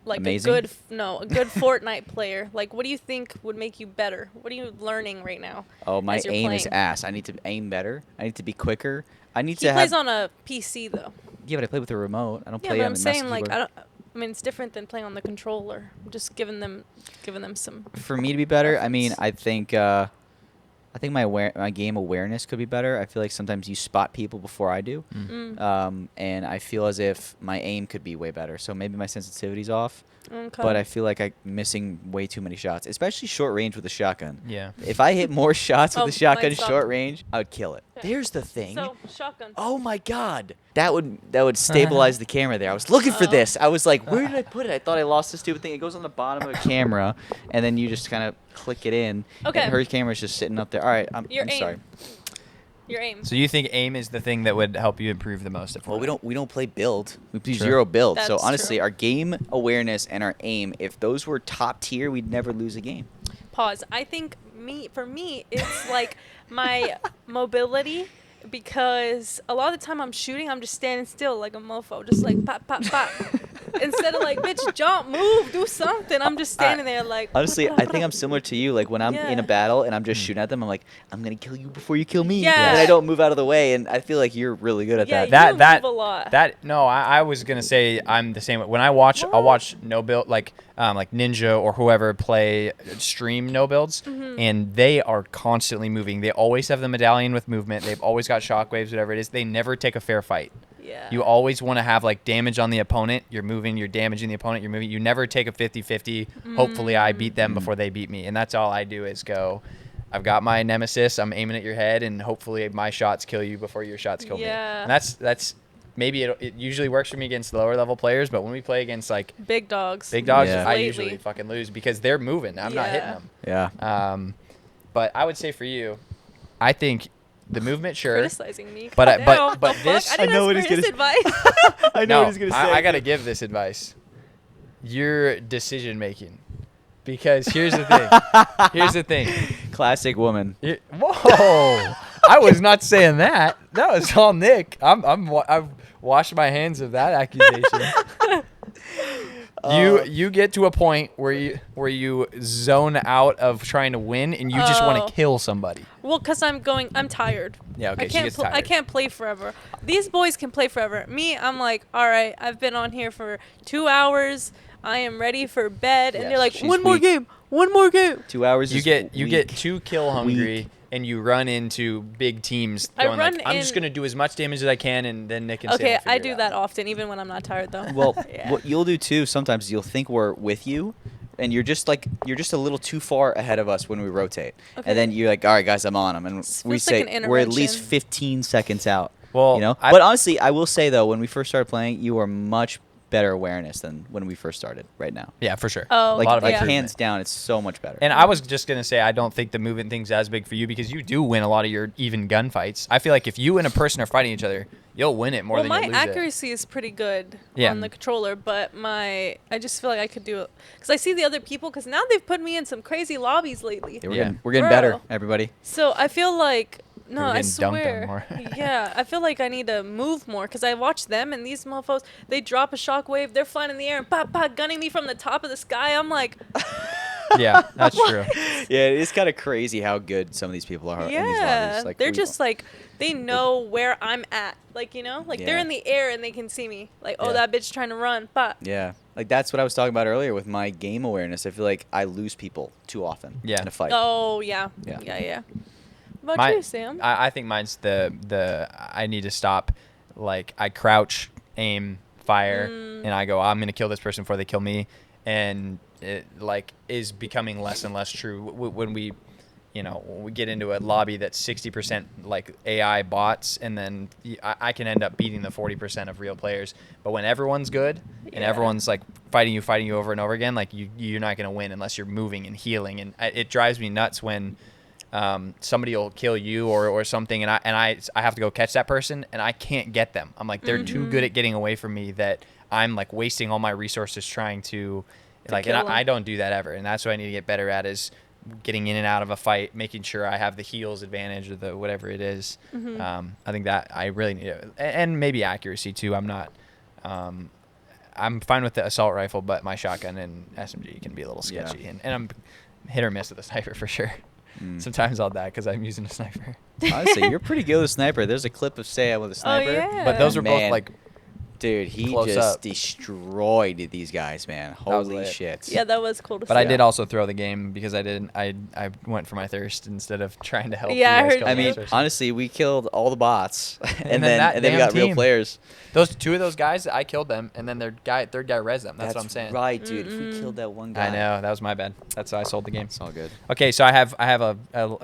like Amazing? a good Fortnite player? Like, what do you think would make you better? What are you learning right now? Oh, my as you're aim is playing? ass. I need to aim better. I need to be quicker. I need He to plays have. on a PC though. Yeah, but I play with a remote. I don't Yeah, play but on I'm the saying mouse like keyboard. I mean, it's different than playing on the controller. I'm just giving them some. For me to be better, I mean, reference. I think my game awareness could be better. I feel like sometimes you spot people before I do, and I feel as if my aim could be way better. So maybe my sensitivity's off, Okay. but I feel like I'm missing way too many shots, especially short range with a shotgun. Yeah. If I hit more shots with Oh, a shotgun mine stopped. short range, I would kill it. Okay. There's the thing. So shotgun. Oh my god. That would stabilize the camera there. I was looking for this. I was like, where did I put it? I thought I lost the stupid thing. It goes on the bottom of the camera, and then you just kind of click it in. Okay. And her camera's just sitting up there. All right, I'm Your aim. sorry. Your aim. So you think aim is the thing that would help you improve the most at Fortnite? Well, we don't play build. We play Sure. 0 build. So That's honestly, true. our game awareness and our aim, if those were top tier, we'd never lose a game. Pause. I think for me, it's like my mobility, because a lot of the time I'm shooting, I'm just standing still like a mofo, just like pop, pop, pop. Instead of like, bitch, jump, move, do something. I'm just standing there like. Honestly, I think I'm similar to you. Like when I'm in a Yeah. battle and I'm just shooting at them, I'm like, I'm gonna kill you before you kill me. Yeah. And I don't move out of the way, and I feel like you're really good at Yeah, that. you move a lot. No, I was gonna say I'm the same. When I watch, I'll watch no build like Ninja or whoever play stream no builds, Mm-hmm. and they are constantly moving. They always have the medallion with movement. They've always got shockwaves, whatever it is. They never take a fair fight. Yeah. You always want to have like damage on the opponent. You're moving, you're damaging the opponent, you're moving. You never take a 50-50. Hopefully I beat them before they beat me. And that's all I do is go, I've got my nemesis, I'm aiming at your head, and hopefully my shots kill you before your shots kill me. Yeah. And that's maybe it usually works for me against lower level players, but when we play against like Big dogs. big dogs, Yeah. I Lately. usually fucking lose because they're moving. I'm not hitting Yeah. them. Yeah. But I would say for you, I think the movement, sure. Criticizing me. But I- but- Goddamn, but the fuck? this- I didn't I know ask what for he's his gonna advice. I know what he's gonna say. I gotta give this advice. Your decision making, because here's the thing. Here's the thing. Classic woman. Whoa! I was not saying that. That was all Nick. I've washed my hands of that accusation. You get to a point where you zone out of trying to win and you just want Oh. to kill somebody. Well, because I'm tired. Yeah, okay, I she can't. gets I tired. can't play forever. These boys can play forever. Me, I'm like, all right, I've been on here for 2 hours. I am ready for bed, and Yes, they're like, she's one more weak. game, one more game. 2 hours. You is get weak. too kill hungry and you run into big teams I going run like, I'm just in- gonna do as much damage as I can, and then Nick and Sam Okay, will figure I it do out. that often, even when I'm not tired though. Well, Yeah. what you'll do too sometimes is you'll think we're with you, and you're just a little too far ahead of us when we rotate, Okay. and then you're like, all right, guys, I'm on them, and This we feels like say an we're at least intervention. 15 seconds out. Well, You know, I- but honestly, I will say though, when we first started playing, you were much better awareness than when we first started. Right now, Yeah, for sure. Oh, like a lot of yeah. improvement. hands down, it's so much better. And I was just gonna say I don't think the movement thing's as big for you because you do win a lot of your even gunfights. I feel like if you and a person are fighting each other, you'll win it more Well, than my you'll lose it. accuracy is pretty good Yeah. on the controller, but I just feel like I could do it because I see the other people. Because now they've put me in some crazy lobbies lately. Yeah, Yeah. we're getting Bro. better, everybody. So I feel like no, We're I getting dunked on swear. more. Yeah, I feel like I need to move more because I watch them and these mofos. They drop a shockwave, they're flying in the air and pop pop gunning me from the top of the sky. I'm like, Yeah, that's true. Yeah, it's kind of crazy how good some of these people are in these yeah, lobbies. Like they're we- just like they know where I'm at. Like like they're Yeah. in the air and they can see me. Like oh, Yeah. that bitch trying to run, pop. Yeah, like that's what I was talking about earlier with my game awareness. I feel like I lose people too often Yeah. in a fight. Oh yeah, Yeah. yeah. What about you, Sam? I think mine's the I need to stop. Like I crouch, aim, fire, and I go, I'm gonna kill this person before they kill me, and it like is becoming less and less true when we, we get into a lobby that's 60% like AI bots, and then I can end up beating the 40% of real players. But when everyone's good and everyone's like fighting you over and over again, like you're not going to win unless you're moving and healing. And it drives me nuts when somebody will kill you or something, and I have to go catch that person, and I can't get them. I'm like, they're too good at getting away from me that I'm like wasting all my resources trying to like, and I don't do that ever. And that's what I need to get better at, is getting in and out of a fight, making sure I have the heals advantage or the whatever it is. I think that I really need it. And maybe accuracy too. I'm fine with the assault rifle, but my shotgun and SMG can be a little sketchy. And I'm hit or miss with the sniper for sure. Sometimes I'll die because I'm using a sniper. Honestly, you're pretty good with sniper. There's a clip of Saya with a sniper. Oh, yeah. But those are both like, dude, he close just up. destroyed these guys, man. Holy shit. Yeah, that was cool to see. But I did also throw the game because I went for my thirst instead of trying to help. Yeah, you guys I heard kill I the mean, person. honestly, we killed all the bots, and then then we got real team. players. Those two of those guys, I killed them, and then third guy res them. That's what I'm saying. Right, dude. If we killed that one guy. I know, that was my bad. That's why I sold the game. It's all good. Okay, so I have a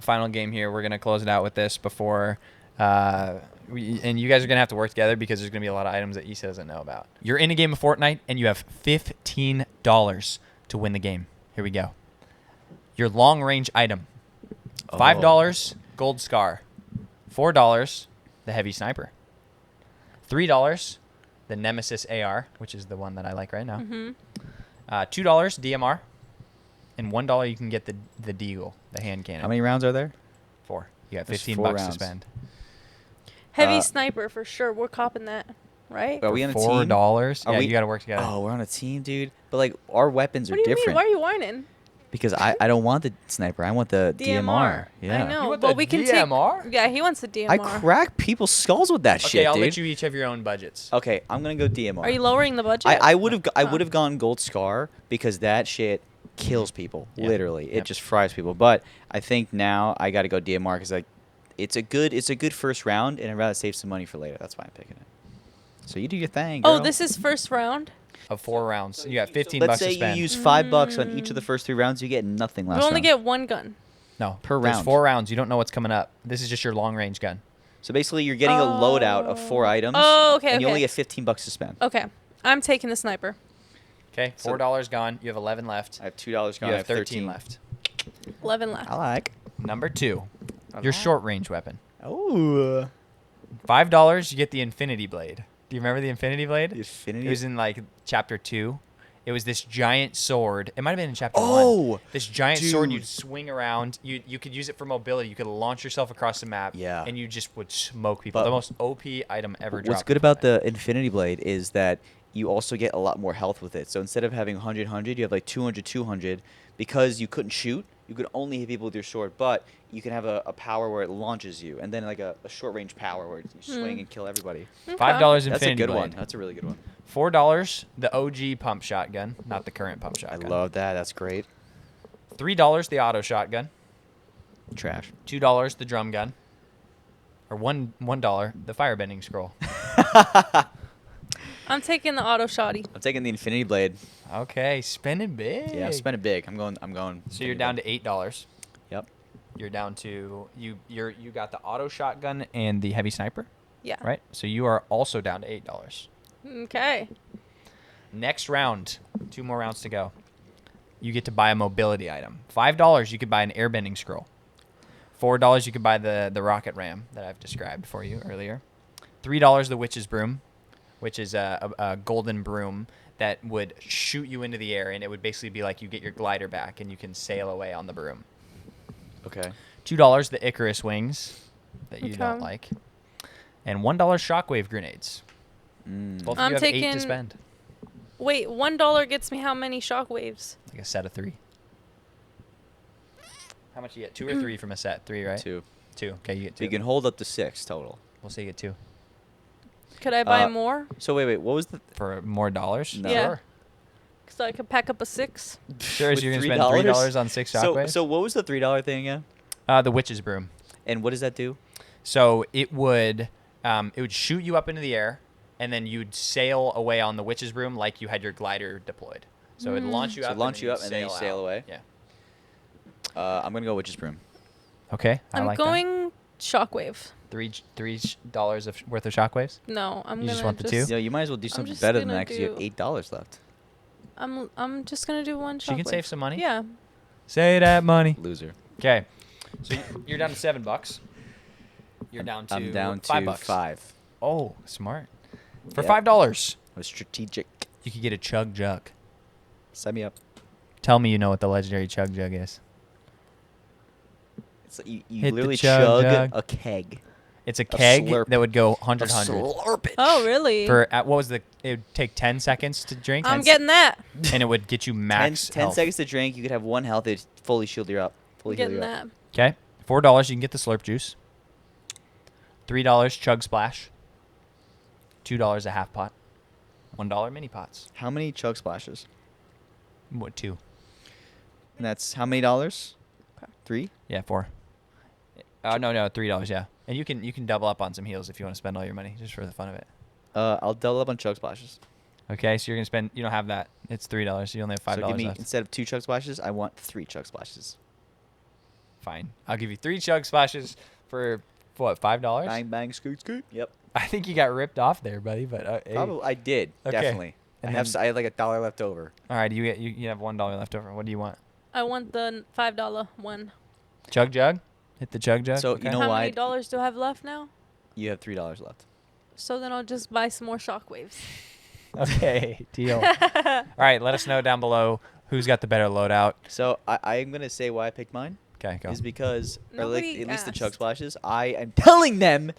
final game here. We're gonna close it out with this before, and you guys are gonna have to work together because there's gonna be a lot of items that Issa doesn't know about. You're in a game of Fortnite and you have $15 to win the game. Here we go. Your long range item: $5 gold scar, $4 the heavy sniper, $3 the Nemesis AR, which is the one that I like right now, $2 DMR, and $1 you can get the Deagle, the hand cannon. How many rounds are there? 4. You got There's 15 4 bucks rounds. to spend. Heavy sniper for sure. We're copping that, right? Are we on a team? $4? Are Yeah, we- you got to work together. Oh, we're on a team, dude. But like, our weapons are What do you different. mean? Why are you whining? Because I don't want the sniper. I want the DMR. Yeah. I know, You want but the we can DMR? take. Yeah, he wants the DMR. I crack people's skulls with that Okay, shit, I'll dude. let you each have your own budgets. Okay, I'm gonna go DMR. Are you lowering the budget? I would have gone gold scar because that shit kills people. Yeah. Literally, it Yep. just fries people. But I think now I got to go DMR because like, it's a good first round, and I'd rather save some money for later. That's why I'm picking it. So you do your thing, girl. Oh, this is first round. Of 4 rounds. You got 15 Let's bucks to say you spend. use $5 on each of the first 3 rounds, you get nothing last You only round. get one gun. No, per there's round. 4 rounds. You don't know what's coming up. This is just your long range gun. So basically, you're getting a loadout of 4 items. Oh, okay, And you okay. only get $15 to spend. Okay, I'm taking the sniper. Okay, So- $4 gone. You have 11 left. I have $2 gone. You I have have 13 left. 11 left. I like. Number 2, I your like. short range weapon. Oh. $5, you get the Infinity Blade. Do you remember the Infinity Blade? The Infinity- It was in like chapter 2. It was this giant sword. It might have been in chapter 1. Oh, This giant sword dude. you'd swing around. You could use it for mobility. You could launch yourself across the map. Yeah. And you just would smoke people. But the most OP item ever dropped. What's good about the Infinity Blade is that you also get a lot more health with it. So instead of having 100, you have like 200. Because you couldn't shoot, you could only hit people with your sword. But you can have a power where it launches you, and then like a short range power where you swing and kill everybody. Okay. $5 Infinity That's a good Blade. one. That's a really good one. $4 the OG pump shotgun, not the current pump I shotgun. love that. That's great. $3 the auto shotgun. Trash. $2 the drum gun. Or $1 the firebending scroll. I'm taking the auto shotty. I'm taking the Infinity Blade. Okay, spending big. Yeah, I'm spending big. I'm going. So you're down to $8. Yep. You're down to you got the auto shotgun and the heavy sniper, Yeah. right? So you are also down to $8. Okay. Next round, 2 more rounds to go. You get to buy a mobility item. $5 you could buy an airbending scroll. $4 you could buy the rocket ram that I've described for you earlier. $3 the witch's broom, which is a golden broom that would shoot you into the air, and it would basically be like you get your glider back and you can sail away on the broom. Okay. $2 the Icarus wings that you Okay. don't like, and $1 shockwave grenades. Both of I'm you have 8 taking- to spend. Wait, $1 gets me how many shockwaves? Like a set of 3. How much you get? 2 or 3 from a set? 3, right? 2. 2. Okay, you get 2. So you can hold up to 6 total. We'll say you get 2 Could I buy Uh, more? So wait. What was the? for more dollars. No. Yeah. Sure. So I could pack up a 6. Sure, With so you're gonna spend $3? $3 on 6 shockwaves. So what was the $3 thing again? The witch's broom. And what does that do? So it would shoot you up into the air, and then you'd sail away on the witch's broom like you had your glider deployed. So it'd launch you So up. launch and you then up and then you you'd sail out. away? Yeah. I'm gonna go witch's broom. Okay, I I'm like going Shockwave. that. $3 worth of shockwaves. No, I'm You gonna just want the two? Yeah, you might as well do something just better than gonna that because you have do- $8 left. I'm just gonna do one Shockwave. She can save some money. Yeah. Say that money. Loser. Okay, so you're down to $7. You're down to I'm down to $5. 5. Oh, smart. For Yep. $5, I was strategic. you could get a chug jug. Sign me up. Tell me you know what the legendary chug jug is. It's like you Hit the literally chug jug. a keg. It's a keg slurp. that would go A 100. slurp it. Oh, really? For what was the? It would take 10 seconds to drink. I'm getting that. and it would get you 10, max 10 health. seconds to drink. You could have 1 health. It'd fully shield you up. Fully heal Getting you up. that. Okay, $4 you can get the slurp juice. $3 chug splash. $2 a half pot. $1 mini pots. How many chug splashes? What, 2? And that's how many dollars? Okay. 3? Yeah, 4. No, $3. Yeah, and you can double up on some heals if you want to spend all your money just for the fun of it. I'll double up on chug splashes. Okay, so you're gonna spend. You don't have that. It's $3. So you only have $5 So give me, left. instead of 2 chug splashes, I want 3 chug splashes. Fine. I'll give you 3 chug splashes for what? $5. Bang, bang, scoot, scoot. Yep. I think you got ripped off there, buddy. But hey. Probably, I did. Okay. Definitely. And I have like $1 left over. All right, you have $1 left over. What do you want? I want the $5 one. Chug jug. Hit the chug jug. So, okay. you know How why? many dollars do I have left now? You have $3 left. So then I'll just buy some more Shockwaves. Okay, deal. All right, let us know down below who's got the better loadout. So I'm gonna say why I picked mine Okay, go. is because, or like Nobody at least the chug asked. splashes, I am telling them,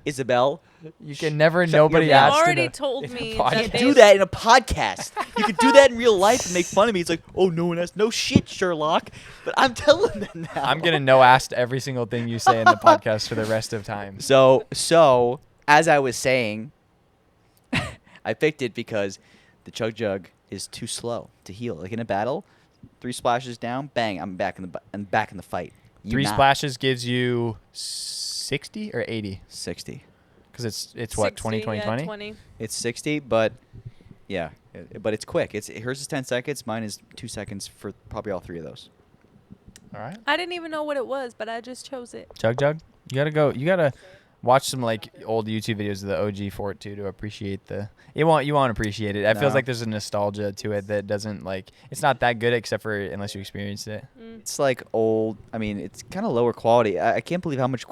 Isabel, You can never. Shut your Nobody mouth. asked. You already in a- told in a me podcast. that can't they- do that in a podcast. You can do that in real life and make fun of me. It's like, oh, no one asked. No shit, Sherlock. But I'm telling them now. I'm gonna no ask every single thing you say in the podcast for the rest of time. So as I was saying, I picked it because the chug jug is too slow to heal. Like in a battle, 3 splashes down, bang, I'm back in the fight. You 3 not. splashes gives you 60 or 80 60. because it's what 20 60, 20 yeah, 20. 20. It's 60, but yeah, but it's quick. Hers is 10 seconds. Mine is 2 seconds for probably all 3 of those. All right. I didn't even know what it was, but I just chose it. Chug jug. You gotta go. You gotta watch some like old YouTube videos of the OG Fort too to appreciate the. You won't appreciate it. It feels No. like there's a nostalgia to it that doesn't like. It's not that good except for unless you experienced it. It's like old. I mean, it's kind of lower quality. I can't believe how much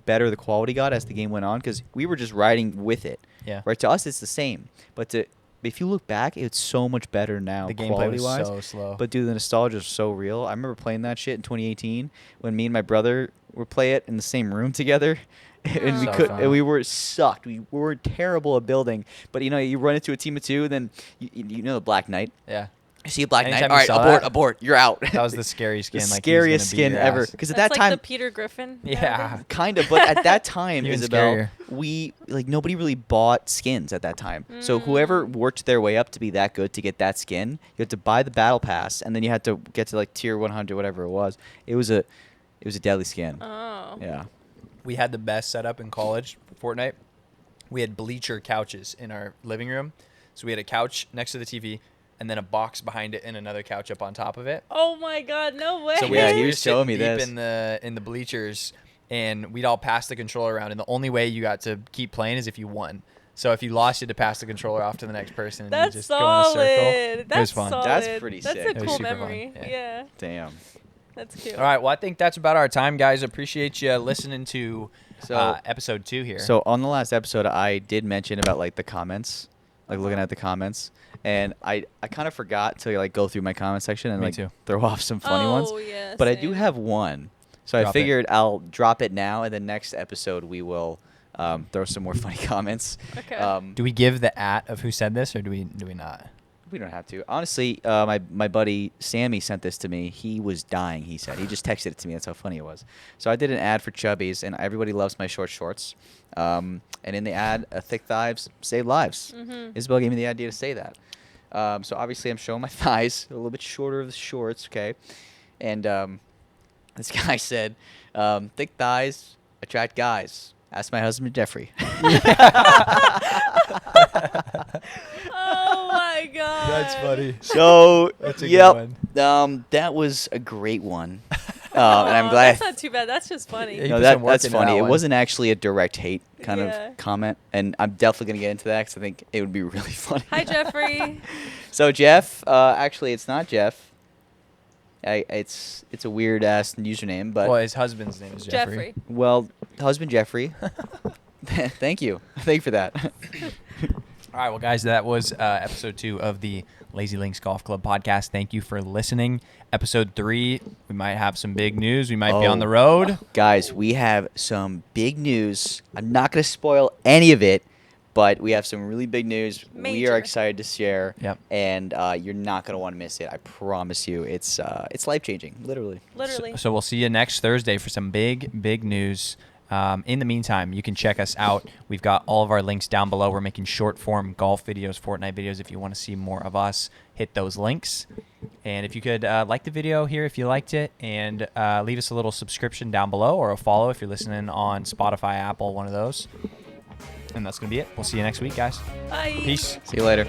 better the quality got as the game went on because we were just riding with it. Yeah. Right. To us, it's the same. But if you look back, it's so much better now. The gameplay was quality-wise. so slow. But dude, the nostalgia is so real. I remember playing that shit in 2018 when me and my brother would play it in the same room together. And we So could, fun. and we were sucked. We were terrible at building. But you know, you run into a team of 2, then you know the Black Knight. yeah. You see a Black Knight. Anytime All you right, saw abort. You're out. That was the scary the skin. Like he was scariest gonna beat skin your ever. ass. Because at That's that like time, the Peter Griffin. Yeah. kind of. But at that time, Even Isabel, scarier. we like nobody really bought skins at that time. So whoever worked their way up to be that good to get that skin, you had to buy the battle pass, and then you had to get to like tier 100, whatever it was. It was a deadly skin. Oh. Yeah. We had the best setup in college for Fortnite. We had bleacher couches in our living room. So we had a couch next to the TV and then a box behind it and another couch up on top of it. Oh my God! No way. So Yeah, we he were was showing me sitting this. deep in the bleachers, and we'd all pass the controller around. And the only way you got to keep playing is if you won. So if you lost, you had to pass the controller off to the next person, and That's you just solid. go in a circle. That's it was fun. solid. That's pretty That's sick. a It was cool super fun, memory. yeah. Yeah. Damn. That's cute. All right. Well, I think that's about our time, guys. Appreciate you listening to So- episode 2 here. So on the last episode, I did mention about like the comments, like looking at the comments, and I kind of forgot to like go through my comment section and Me like too. throw off some funny ones. Oh, yeah. But I do same. have one, so I Drop it. figured I'll drop it now, and then next episode we will throw some more funny comments. Okay. do we give the of who said this, or do we not? We don't have to. Honestly, my buddy Sammy sent this to me. He was dying, he said. He just texted it to me. That's how funny it was. So I did an ad for Chubbies, and everybody loves my short shorts. And in the ad, thick thighs save lives. Isabel gave me the idea to say that. So obviously I'm showing my thighs, a little bit shorter of the shorts, okay? And this guy said, thick thighs attract guys. Ask my husband, Jeffrey. Oh my God. That's funny. So, That's a good yep, one. that was a great one. And I'm glad. That's not too bad. That's just funny. Yeah, No, put some work that's into funny. that It one. wasn't actually a direct hate kind Yeah. of comment, and I'm definitely gonna get into that because I think it would be really funny. Hi, Jeffrey. So Jeff, actually, it's not Jeff. It's a weird ass username, but Well, his husband's name is Jeffrey. well, husband Jeffrey. Thank you for that. All right, well, guys, that was episode 2 of the Lazy Links Golf Club podcast. Thank you for listening. Episode 3, we might have some big news. We might be on the road. Guys, we have some big news. I'm not going to spoil any of it, but we have some really big news. We Major. are excited to share, Yep. and you're not going to want to miss it. I promise you. It's life-changing, literally. Literally. So we'll see you next Thursday for some big news. In the meantime, you can check us out. We've got all of our links down below. We're making short-form golf videos, Fortnite videos. If you want to see more of us, hit those links. And if you could like the video here if you liked it, and leave us a little subscription down below or a follow if you're listening on Spotify, Apple, one of those. And that's going to be it. We'll see you next week, guys. Bye. Peace. See you later.